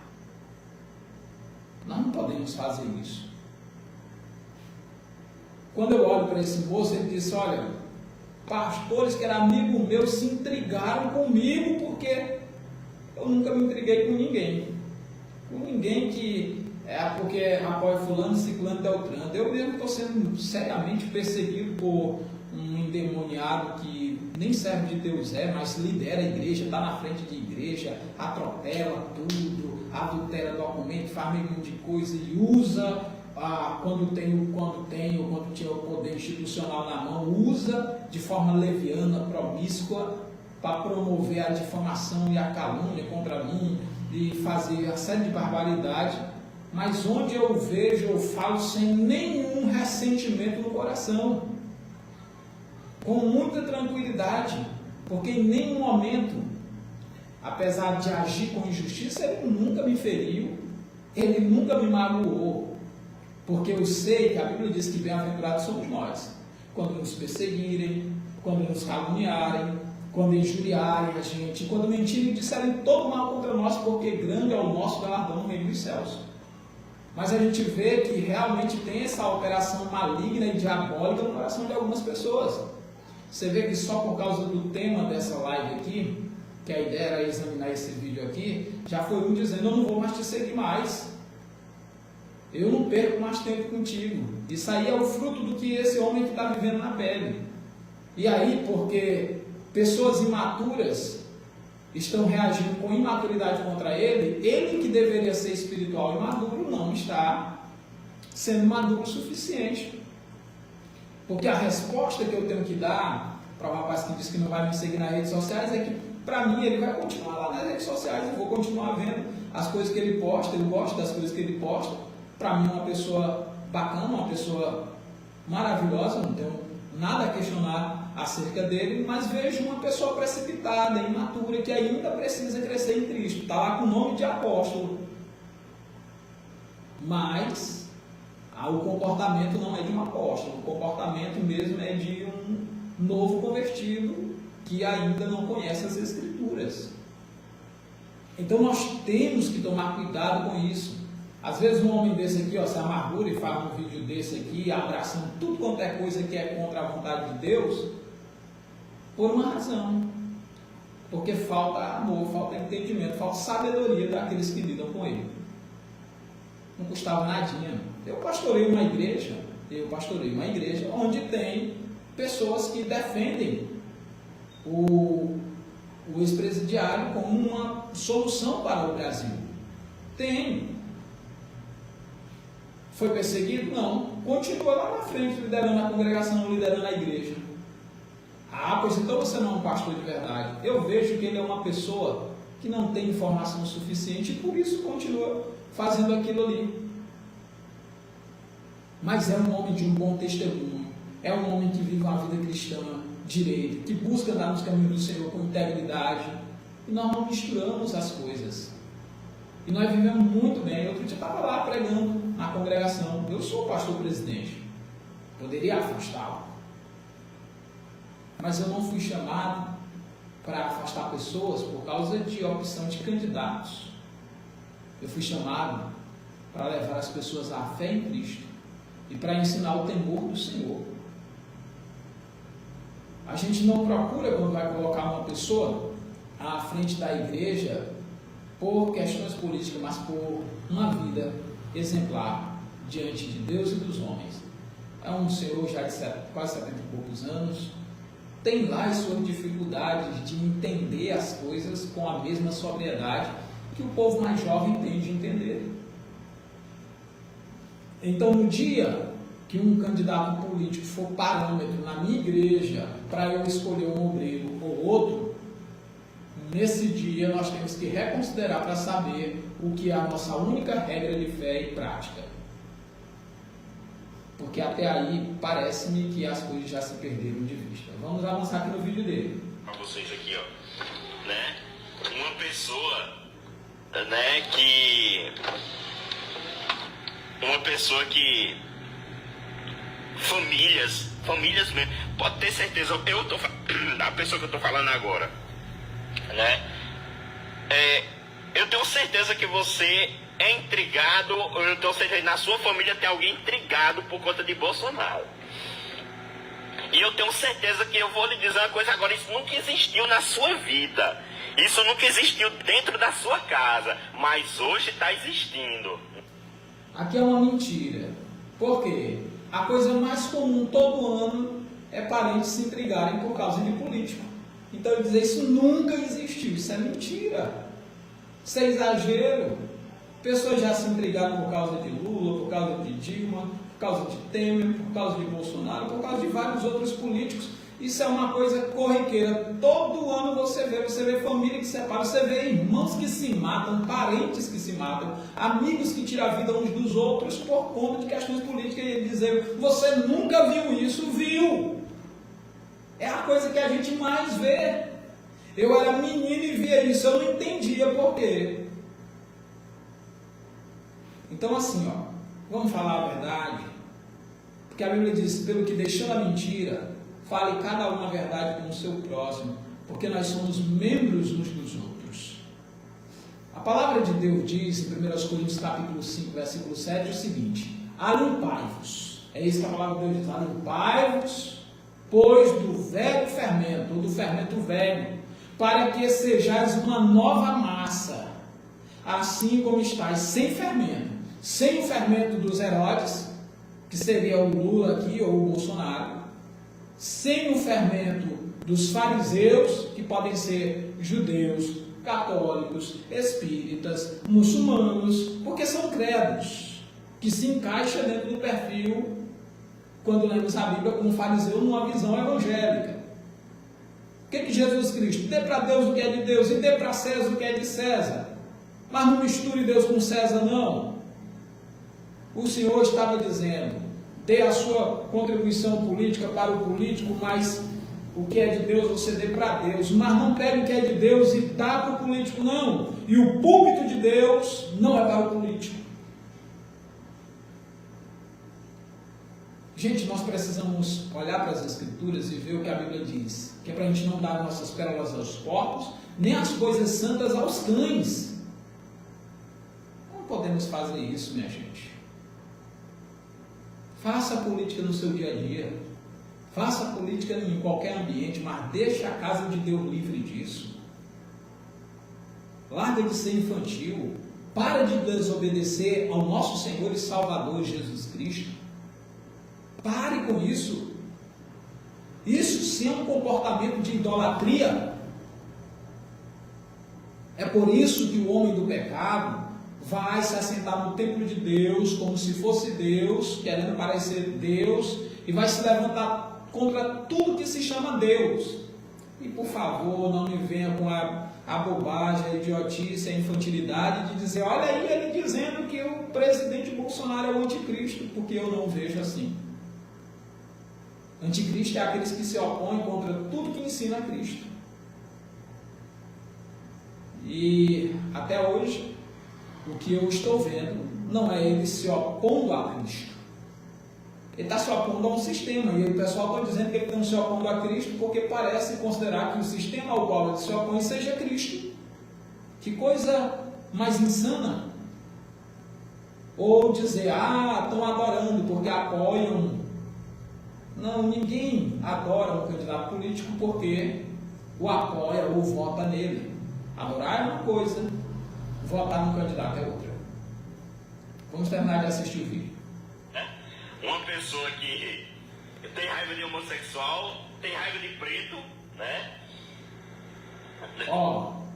Nós não podemos fazer isso. Quando eu olho para esse moço, ele disse: olha, pastores que eram amigos meus se intrigaram comigo porque eu nunca me intriguei com ninguém. Com ninguém que porque apoia fulano, ciclano, beltrano. Eu mesmo estou sendo seriamente perseguido por um endemoniado que nem servo de Deus mas lidera a igreja, está na frente de igreja, atropela tudo, adultera documento, faz meio de coisa e usa, quando tinha o poder institucional na mão, usa de forma leviana, promíscua, para promover a difamação e a calúnia contra mim e fazer a série de barbaridade. Mas onde eu vejo, eu falo sem nenhum ressentimento no coração, com muita tranquilidade, porque em nenhum momento, apesar de agir com injustiça, ele nunca me feriu, ele nunca me magoou, porque eu sei que a Bíblia diz que bem-aventurados somos nós, quando nos perseguirem, quando nos caluniarem, quando injuriarem a gente, quando mentirem e disserem todo mal contra nós, porque grande é o nosso galardão no reino dos céus. Mas a gente vê que realmente tem essa operação maligna e diabólica no coração de algumas pessoas. Você vê que só por causa do tema dessa live aqui, que a ideia era examinar esse vídeo aqui, já foi um dizendo: eu não vou mais te seguir mais. Eu não perco mais tempo contigo. Isso aí é o fruto do que esse homem que está vivendo na pele. E aí, porque pessoas imaturas estão reagindo com imaturidade contra ele que deveria ser espiritual e maduro, não está sendo maduro o suficiente. Porque a resposta que eu tenho que dar para o rapaz que diz que não vai me seguir nas redes sociais é que, para mim, ele vai continuar lá nas redes sociais, eu vou continuar vendo as coisas que ele posta, eu gosto das coisas que ele posta. Para mim é uma pessoa bacana, uma pessoa maravilhosa, não tenho nada a questionar acerca dele, mas vejo uma pessoa precipitada, imatura, que ainda precisa crescer em Cristo, está lá com o nome de apóstolo, mas o comportamento não é de um apóstolo, o comportamento mesmo é de um novo convertido que ainda não conhece as Escrituras. Então nós temos que tomar cuidado com isso. Às vezes um homem desse aqui, se amargura e faz um vídeo desse aqui, abraçando tudo quanto é coisa que é contra a vontade de Deus, por uma razão. Porque falta amor, falta entendimento, falta sabedoria daqueles que lidam com ele. Não custava nadinha. Eu pastorei uma igreja onde tem pessoas que defendem o ex-presidiário como uma solução para o Brasil. Tem. Foi perseguido? Não. Continua lá na frente, liderando a congregação, liderando a igreja. Ah, pois então você não é um pastor de verdade. Eu vejo que ele é uma pessoa que não tem informação suficiente e por isso continua fazendo aquilo ali. Mas é um homem de um bom testemunho. É um homem que vive uma vida cristã direita, que busca andar nos caminhos do Senhor com integridade. E nós não misturamos as coisas. E nós vivemos muito bem. Outro dia eu estava lá pregando na congregação. Eu sou o pastor presidente. Poderia afastá-lo. Mas eu não fui chamado para afastar pessoas por causa de opção de candidatos. Eu fui chamado para levar as pessoas à fé em Cristo e para ensinar o temor do Senhor. A gente não procura, quando vai colocar uma pessoa à frente da igreja, por questões políticas, mas por uma vida exemplar diante de Deus e dos homens. É um senhor já de quase 70 e poucos anos, tem lá as suas dificuldades de entender as coisas com a mesma sobriedade que o povo mais jovem tem de entender. Então, no dia que um candidato político for parâmetro na minha igreja para eu escolher um obreiro ou outro, nesse dia nós temos que reconsiderar para saber o que é a nossa única regra de fé e prática. Porque até aí parece-me que as coisas já se perderam de vista. Vamos avançar aqui no vídeo dele. Para vocês aqui, ó, né? Uma pessoa, né, que famílias mesmo, pode ter certeza, a pessoa que eu tô falando agora, né? Eu tenho certeza que você é intrigado, eu tenho certeza que na sua família tem alguém intrigado por conta de Bolsonaro. E eu tenho certeza que eu vou lhe dizer uma coisa agora, isso nunca existiu na sua vida. Isso nunca existiu dentro da sua casa, mas hoje está existindo. Aqui é uma mentira. Por quê? A coisa mais comum todo ano é parentes se intrigarem por causa de político. Então eu dizer isso nunca existiu, isso é mentira. Isso é exagero. Pessoas já se intrigaram por causa de Lula, por causa de Dilma, por causa de Temer, por causa de Bolsonaro, por causa de vários outros políticos. Isso é uma coisa corriqueira. Todo ano você vê família que se separa, você vê irmãos que se matam, parentes que se matam, amigos que tiram a vida uns dos outros por conta de questões políticas. E ele dizer, você nunca viu isso? Viu! É a coisa que a gente mais vê. Eu era menino e via isso, eu não entendia por quê. Então assim, ó, vamos falar a verdade, porque a Bíblia diz, pelo que deixando a mentira, fale cada um a verdade com o seu próximo, porque nós somos membros uns dos outros. A palavra de Deus diz, em 1 Coríntios capítulo 5, versículo 7, o seguinte, alimpai-vos, é isso que a palavra de Deus diz, alimpai-vos, pois do velho fermento, ou do fermento velho, para que sejais uma nova massa, assim como estáis sem fermento, sem o fermento dos Herodes, que seria o Lula aqui, ou o Bolsonaro, sem o fermento dos fariseus, que podem ser judeus, católicos, espíritas, muçulmanos, porque são credos, que se encaixa dentro do perfil, quando lemos a Bíblia como fariseu, numa visão evangélica. O que Jesus Cristo? Dê para Deus o que é de Deus, e dê para César o que é de César. Mas não misture Deus com César, não. O Senhor estava dizendo, dê a sua contribuição política para o político, mas o que é de Deus você dê para Deus. Mas não pegue o que é de Deus e dá para o político, não. E o púlpito de Deus não é para o político. Gente, nós precisamos olhar para as Escrituras e ver o que a Bíblia diz, que é para a gente não dar nossas pérolas aos porcos, nem as coisas santas aos cães. Não podemos fazer isso, minha gente. Faça política no seu dia a dia, faça política em qualquer ambiente, mas deixe a casa de Deus livre disso. Larga de ser infantil, para de desobedecer ao nosso Senhor e Salvador Jesus Cristo. Pare com isso. Isso sim é um comportamento de idolatria. É por isso que o homem do pecado vai se assentar no templo de Deus, como se fosse Deus, querendo parecer Deus, e vai se levantar contra tudo que se chama Deus. E por favor, não me venha com a bobagem, a idiotice, a infantilidade de dizer, olha aí ele dizendo que o presidente Bolsonaro é o anticristo, porque eu não vejo assim. Anticristo é aqueles que se opõem contra tudo que ensina Cristo. E até hoje, o que eu estou vendo não é ele se opondo a Cristo. Ele está se opondo a um sistema, e o pessoal está dizendo que ele está se opondo a Cristo porque parece considerar que o sistema ao qual ele se opõe seja Cristo. Que coisa mais insana! Ou dizer, estão adorando porque apoiam. Não, ninguém adora um candidato político porque o apoia ou vota nele. Adorar é uma coisa, votar no candidato é outra. Vamos terminar de assistir o vídeo. Uma pessoa que tem raiva de homossexual, tem raiva de preto, né?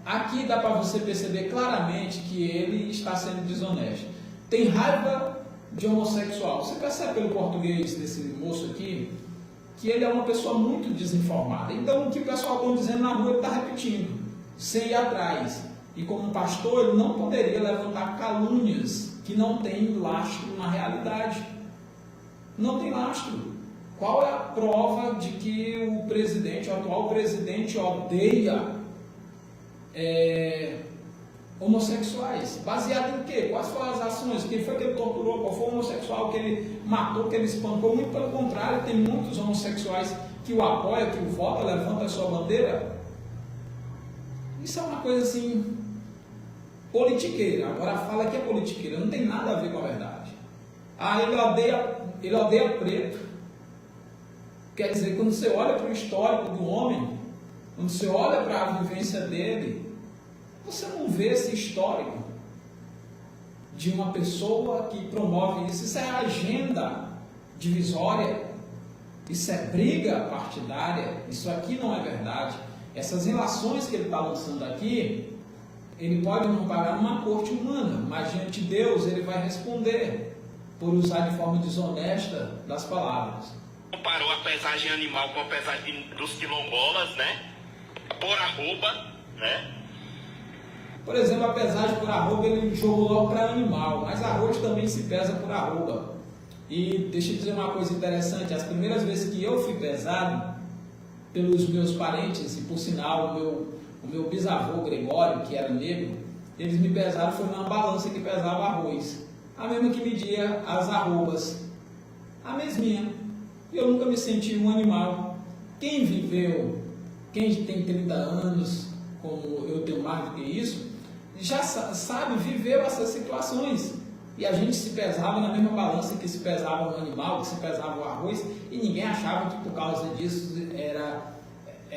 Aqui dá para você perceber claramente que ele está sendo desonesto. Tem raiva de homossexual. Você percebe pelo português desse moço aqui que ele é uma pessoa muito desinformada. Então o que o pessoal está dizendo na rua ele está repetindo, sem ir atrás. E como pastor ele não poderia levantar calúnias que não têm lastro na realidade. Não tem lastro. Qual é a prova de que o atual presidente odeia homossexuais? Baseado em quê? Quais foram as ações? Quem foi que ele torturou? Qual foi o homossexual que ele matou, que ele espancou? Muito pelo contrário, tem muitos homossexuais que o apoiam, que o votam, levantam a sua bandeira. Isso é uma coisa assim, politiqueira. Agora fala que é politiqueira, não tem nada a ver com a verdade. Ele odeia preto. Quer dizer, quando você olha para o histórico do homem, quando você olha para a vivência dele, você não vê esse histórico de uma pessoa que promove isso. Isso é agenda divisória, isso é briga partidária, isso aqui não é verdade. Essas relações que ele está lançando aqui, ele pode não pagar numa corte humana, mas diante de Deus ele vai responder por usar de forma desonesta das palavras. Comparou a pesagem animal com a pesagem dos quilombolas, né? Por arroba, né? Por exemplo, a pesagem por arroba ele jogou logo para animal, mas arroz também se pesa por arroba. E deixa eu dizer uma coisa interessante, as primeiras vezes que eu fui pesado pelos meus parentes, e por sinal o meu bisavô Gregório, que era negro, eles me pesaram, foi numa balança que pesava arroz. A mesma que media as arrobas, a mesminha. E eu nunca me senti um animal. Quem viveu, quem tem 30 anos, como eu tenho mais do que isso, já sabe, viveu essas situações. E a gente se pesava na mesma balança que se pesava o animal, que se pesava o arroz, e ninguém achava que por causa disso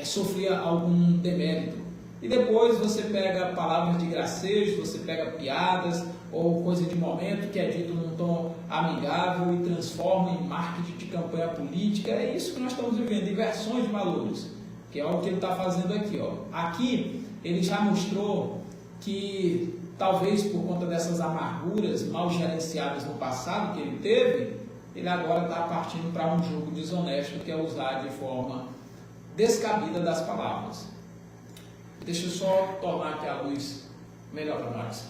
sofria algum demérito. E depois você pega palavras de gracejo, você pega piadas ou coisa de momento que é dito num tom amigável e transforma em marketing de campanha política. É isso que nós estamos vivendo, inversões de valores, que é o que ele está fazendo aqui. Aqui ele já mostrou que talvez por conta dessas amarguras mal gerenciadas no passado que ele teve, ele agora está partindo para um jogo desonesto, que é usar de forma descabida das palavras. Deixa eu só tornar aqui a luz melhor para nós.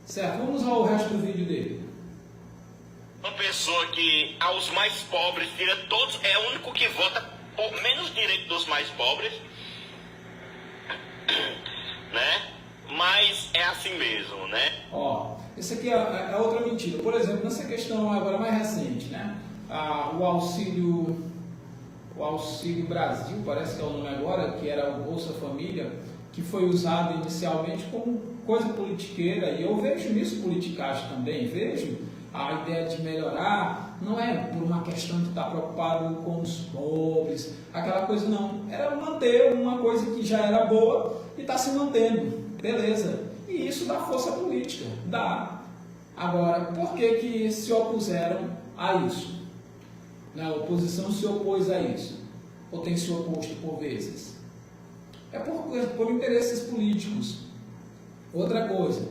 Certo, vamos ao resto do vídeo dele. Uma pessoa que aos mais pobres tira todos, é o único que vota por menos direito dos mais pobres, né? Mas é assim mesmo, né? Isso aqui é outra mentira. Por exemplo, nessa questão agora mais recente, né? O Auxílio Brasil, parece que é o nome agora, que era o Bolsa Família, que foi usado inicialmente como coisa politiqueira, e eu vejo nisso politicagem também, vejo a ideia de melhorar não é por uma questão de estar preocupado com os pobres, aquela coisa não. Era manter uma coisa que já era boa e está se mantendo, beleza. E isso dá força política, dá. Agora, por que se opuseram a isso? A oposição se opôs a isso? Ou tem se oposto por vezes? É por interesses políticos. Outra coisa,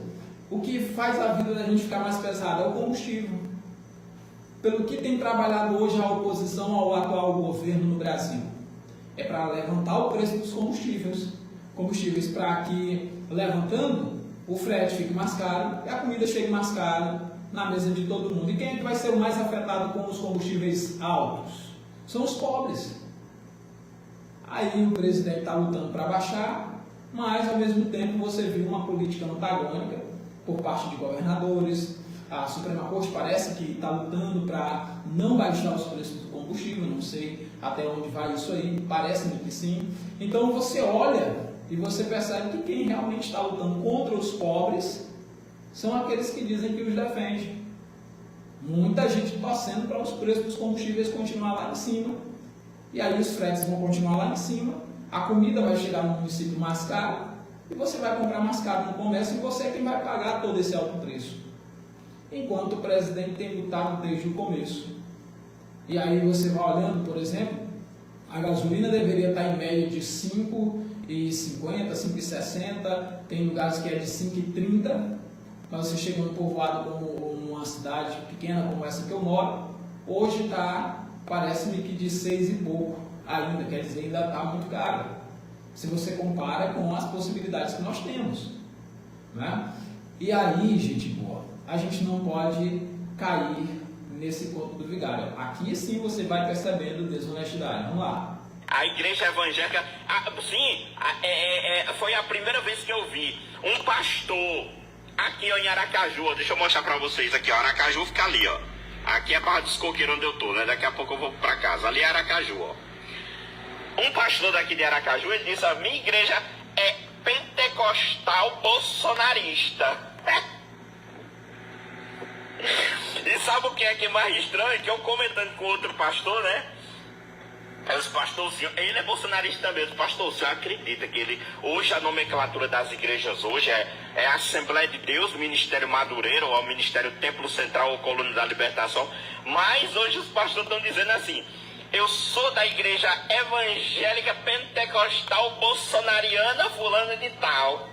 o que faz a vida da gente ficar mais pesada é o combustível. Pelo que tem trabalhado hoje a oposição ao atual governo no Brasil? É para levantar o preço dos combustíveis para que, levantando, o frete fique mais caro e a comida chegue mais cara na mesa de todo mundo. E quem é que vai ser o mais afetado com os combustíveis altos? São os pobres. Aí o presidente está lutando para baixar, mas ao mesmo tempo você viu uma política antagônica por parte de governadores. A Suprema Corte parece que está lutando para não baixar os preços do combustível, não sei até onde vai isso aí, parece-me que sim. Então você olha e você percebe que quem realmente está lutando contra os pobres são aqueles que dizem que os defendem. Muita gente torcendo para os preços dos combustíveis continuar lá em cima. E aí os fretes vão continuar lá em cima, a comida vai chegar no município mais caro, e você vai comprar mais caro no comércio e você é quem vai pagar todo esse alto preço. Enquanto o presidente tem lutado desde o começo. E aí você vai olhando, por exemplo, a gasolina deveria estar em média de 5,50, 5,60, tem lugares que é de 5,30, mas você chega num povoado como uma cidade pequena como essa que eu moro, hoje está, parece-me que de 6 e pouco ainda, quer dizer, ainda está muito caro, se você compara com as possibilidades que nós temos, né? E aí, gente boa, a gente não pode cair nesse conto do vigário. Aqui sim você vai percebendo desonestidade. Vamos lá. A igreja evangélica, foi a primeira vez que eu vi um pastor aqui ó, em Aracaju. Deixa eu mostrar pra vocês aqui, ó. Aracaju fica ali, ó. Aqui é Barra dos Coqueiros onde eu tô, né? Daqui a pouco eu vou pra casa. Ali é Aracaju, ó. Um pastor daqui de Aracaju, ele disse: a minha igreja é pentecostal bolsonarista. E sabe o que é mais estranho? Que eu comentando com outro pastor, né? Aí os pastorzinhos, ele é bolsonarista também, os pastorzinhos acredita que ele, hoje a nomenclatura das igrejas hoje é Assembleia de Deus, Ministério Madureira, ou Ministério Templo Central ou Colônia da Libertação, mas hoje os pastores estão dizendo assim: eu sou da igreja evangélica pentecostal bolsonariana fulana de tal.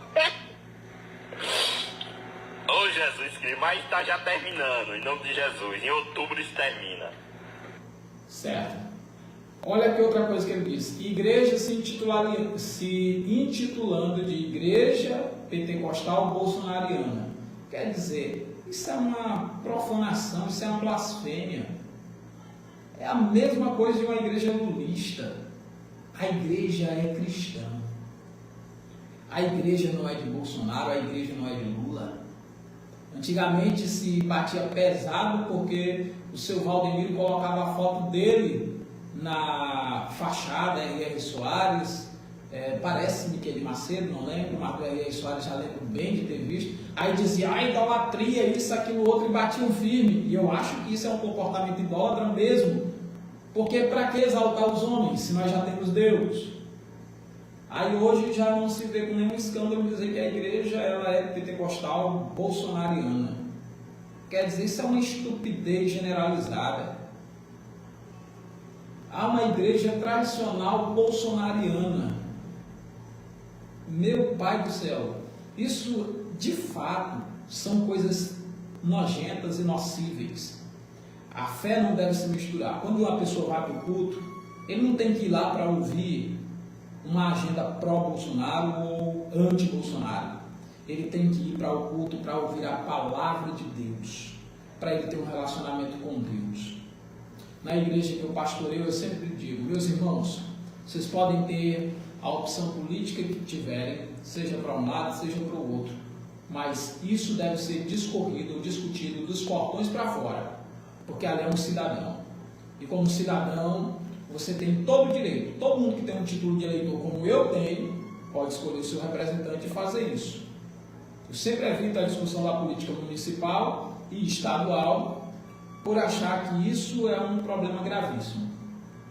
Ô Jesus Cristo, mas está já terminando, em nome de Jesus, em outubro isso termina. Certo. Olha que outra coisa que ele diz: igreja se intitulando de igreja pentecostal bolsonariana. Quer dizer, isso é uma profanação, isso é uma blasfêmia. É a mesma coisa de uma igreja lulista. A igreja é cristã. A igreja não é de Bolsonaro, a igreja não é de Lula. Antigamente se batia pesado porque o seu Valdemiro colocava a foto dele na fachada, R.R. Soares, parece-me que é de Macedo, não lembro, mas do R.R. Soares já lembro bem de ter visto. Aí dizia, idolatria, isso, aquilo, outro, e batiam firme. E eu acho que isso é um comportamento idólatra mesmo, porque para que exaltar os homens, se nós já temos Deus? Aí hoje já não se vê com nenhum escândalo dizer que a igreja ela é pentecostal bolsonariana. Quer dizer, isso é uma estupidez generalizada. Há uma igreja tradicional bolsonariana. Meu Pai do céu, isso de fato são coisas nojentas e nocíveis. A fé não deve se misturar. Quando uma pessoa vai para o culto, ele não tem que ir lá para ouvir uma agenda pró-Bolsonaro ou anti-Bolsonaro. Ele tem que ir para o culto para ouvir a palavra de Deus, para ele ter um relacionamento com Deus. Na igreja que eu pastoreio, eu sempre digo, meus irmãos, vocês podem ter a opção política que tiverem, seja para um lado, seja para o outro, mas isso deve ser discorrido ou discutido dos portões para fora, porque ali é um cidadão. E como cidadão, você tem todo o direito, todo mundo que tem um título de eleitor como eu tenho, pode escolher o seu representante e fazer isso. Eu sempre evito a discussão da política municipal e estadual por achar que isso é um problema gravíssimo.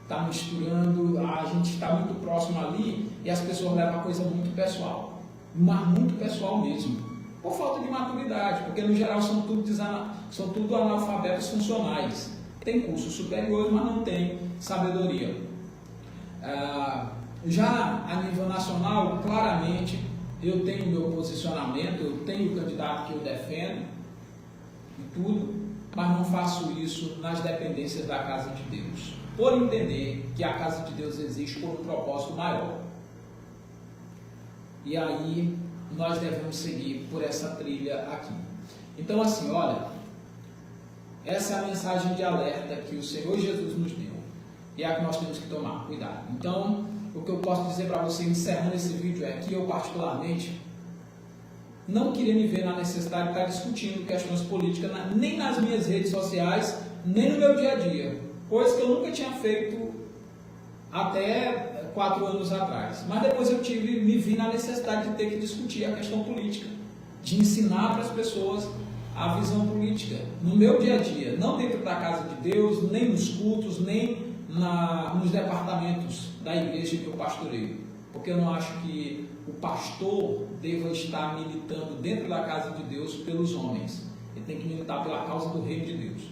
Está misturando, a gente está muito próximo ali e as pessoas levam a coisa muito pessoal, mas muito pessoal mesmo, por falta de maturidade, porque no geral são tudo analfabetos funcionais. Tem cursos superiores, mas não tem sabedoria. Já a nível nacional, claramente, eu tenho meu posicionamento, eu tenho o candidato que eu defendo e tudo, mas não faço isso nas dependências da Casa de Deus, por entender que a Casa de Deus existe por um propósito maior. E aí nós devemos seguir por essa trilha aqui. Então assim, olha, essa é a mensagem de alerta que o Senhor Jesus nos deu, e é a que nós temos que tomar cuidado. Então, o que eu posso dizer para você, encerrando esse vídeo, é que eu particularmente não queria me ver na necessidade de estar discutindo questões políticas, nem nas minhas redes sociais, nem no meu dia a dia, coisa que eu nunca tinha feito até 4 anos atrás. Mas depois eu me vi na necessidade de ter que discutir a questão política, de ensinar para as pessoas a visão política no meu dia a dia, não dentro da Casa de Deus, nem nos cultos, nem nos departamentos da igreja que eu pastoreio, porque eu não acho que o pastor deva estar militando dentro da Casa de Deus pelos homens. Ele tem que militar pela causa do reino de Deus.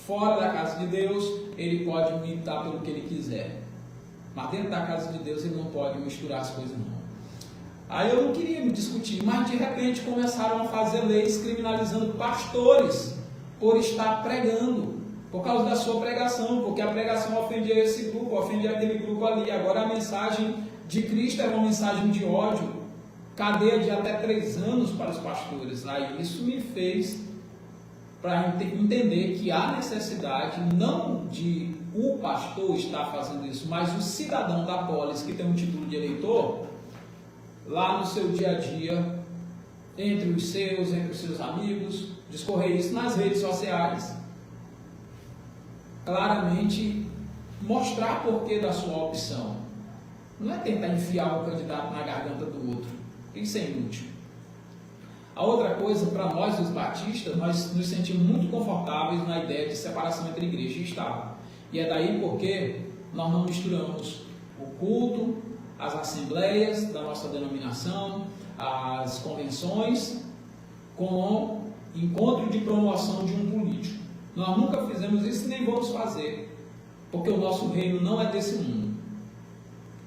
Fora da Casa de Deus, ele pode militar pelo que ele quiser, mas dentro da Casa de Deus ele não pode misturar as coisas não. Aí eu não queria me discutir, mas de repente começaram a fazer leis criminalizando pastores por estar pregando, por causa da sua pregação, porque a pregação ofendia esse grupo, ofendia aquele grupo ali. Agora a mensagem de Cristo era uma mensagem de ódio, cadeia de até 3 anos para os pastores. Aí isso me fez para entender que há necessidade não de o pastor estar fazendo isso, mas o cidadão da polis que tem um título de eleitor, lá no seu dia a dia, entre os seus amigos, discorrer isso nas redes sociais. Claramente mostrar porquê da sua opção. Não é tentar enfiar o candidato na garganta do outro. Isso é inútil. A outra coisa, para nós os batistas, nós nos sentimos muito confortáveis na ideia de separação entre igreja e Estado. E é daí porque nós não misturamos o culto, as assembleias da nossa denominação, as convenções, com encontro de promoção de um político. Nós nunca fizemos isso e nem vamos fazer, porque o nosso reino não é desse mundo.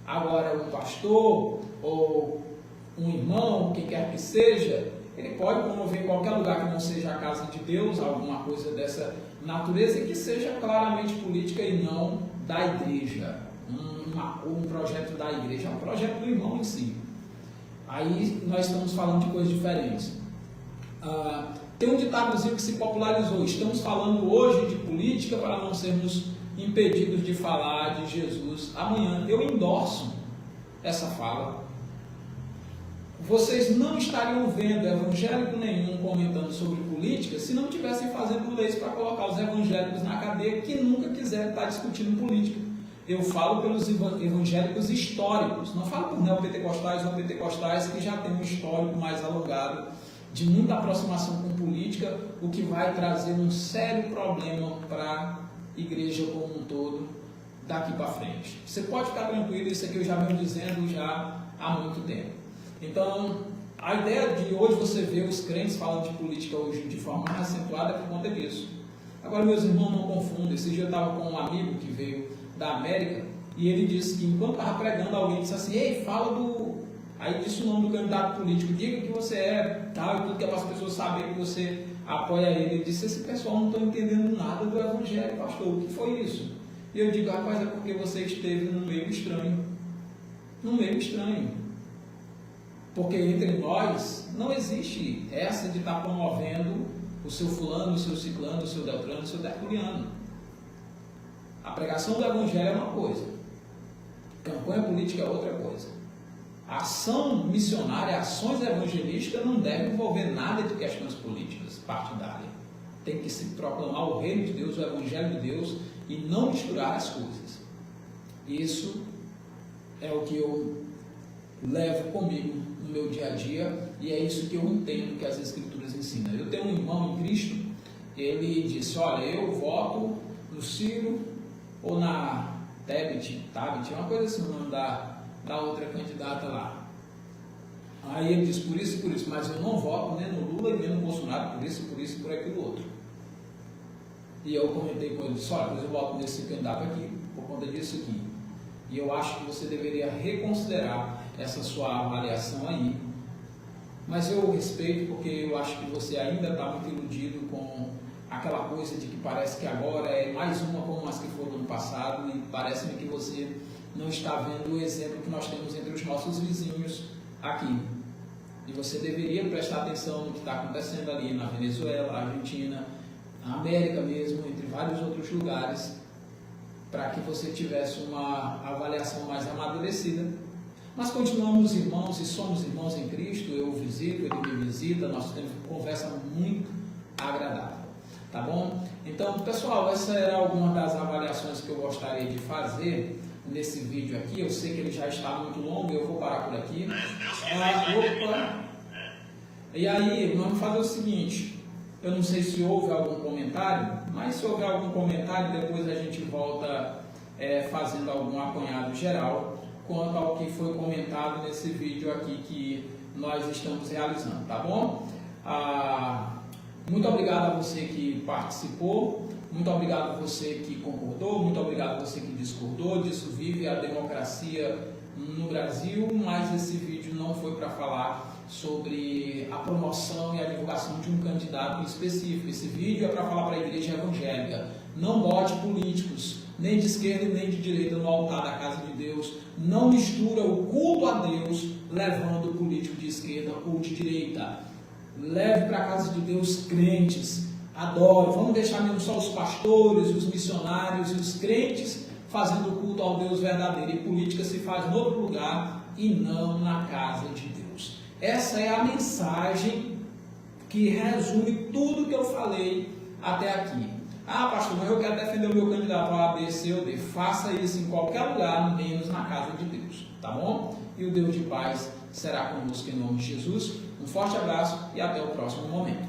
Agora, um pastor ou um irmão, quem quer que seja, ele pode promover em qualquer lugar que não seja a Casa de Deus, alguma coisa dessa natureza, e que seja claramente política e não da igreja, um projeto da igreja, é um projeto do irmão em si. Aí nós estamos falando de coisas diferentes. Tem um ditadozinho que se popularizou: estamos falando hoje de política para não sermos impedidos de falar de Jesus amanhã. Eu endorso essa fala. Vocês não estariam vendo evangélico nenhum comentando sobre política se não estivessem fazendo leis para colocar os evangélicos na cadeia que nunca quiserem estar discutindo política. Eu falo pelos evangélicos históricos, não falo por neopentecostais ou pentecostais que já têm um histórico mais alongado de muita aproximação com política, o que vai trazer um sério problema para a igreja como um todo daqui para frente. Você pode ficar tranquilo, isso aqui eu já venho dizendo já há muito tempo. Então, a ideia de hoje você ver os crentes falando de política hoje de forma mais acentuada é por conta disso. Agora, meus irmãos, não confundam. Esse dia eu estava com um amigo que veio da América e ele disse que enquanto estava pregando, alguém disse assim: ei, fala do... Aí disse o nome do candidato político, diga que você é tal e tudo, que é para as pessoas saberem que você apoia ele. Ele disse: esse pessoal não está entendendo nada do evangelho, pastor, o que foi isso? E eu digo: rapaz, é porque você esteve num meio estranho. Num meio estranho. Porque entre nós não existe essa de estar promovendo o seu fulano, o seu ciclano, o seu deltrano, o seu tertuliano. A pregação do evangelho é uma coisa, campanha política é outra coisa. A ação missionária, ações evangelísticas não devem envolver nada de questões políticas partidárias. Tem que se proclamar o reino de Deus, o evangelho de Deus, e não misturar as coisas. Isso é o que eu levo comigo no meu dia a dia, e é isso que eu entendo que as Escrituras ensinam. Eu tenho um irmão em Cristo, ele disse, olha, eu voto no Ciro ou na Tebet, uma coisa assim, o nome da outra candidata lá. Aí ele disse, por isso, mas eu não voto nem no Lula e nem no Bolsonaro, por isso, por aquilo outro. E eu comentei com ele, disse, olha, mas eu voto nesse candidato aqui, por conta disso aqui. E eu acho que você deveria reconsiderar essa sua avaliação aí. Mas eu respeito, porque eu acho que você ainda está muito iludido com aquela coisa de que parece que agora é mais uma como as que foram no ano passado, e parece-me que você não está vendo o exemplo que nós temos entre os nossos vizinhos aqui. E você deveria prestar atenção no que está acontecendo ali na Venezuela, na Argentina, na América mesmo, entre vários outros lugares, para que você tivesse uma avaliação mais amadurecida. Mas continuamos irmãos e somos irmãos em Cristo, eu o visito, ele me visita, nós temos uma conversa muito agradável, tá bom? Então, pessoal, essa era alguma das avaliações que eu gostaria de fazer nesse vídeo aqui. Eu sei que ele já está muito longo, eu vou parar por aqui. E aí, vamos fazer o seguinte, eu não sei se houve algum comentário, mas se houver algum comentário, depois a gente volta fazendo algum apanhado geral quanto ao que foi comentado nesse vídeo aqui que nós estamos realizando, tá bom? Muito obrigado a você que participou, muito obrigado a você que concordou, muito obrigado a você que discordou. Disso vive a democracia no Brasil, mas esse vídeo não foi para falar sobre a promoção e a divulgação de um candidato específico. Esse vídeo é para falar para a igreja evangélica. Não bote políticos, nem de esquerda e nem de direita, no altar da casa de Deus. Não mistura o culto a Deus levando o político de esquerda ou de direita. Leve para a casa de Deus crentes, adore. Vamos deixar mesmo só os pastores, os missionários e os crentes fazendo culto ao Deus verdadeiro. E política se faz em outro lugar e não na casa de Deus. Essa é a mensagem que resume tudo que eu falei até aqui. Pastor, mas eu quero defender o meu candidato A, B, C ou D. Faça isso em qualquer lugar, menos na casa de Deus, tá bom? E o Deus de paz será conosco em nome de Jesus. Um forte abraço e até o próximo momento.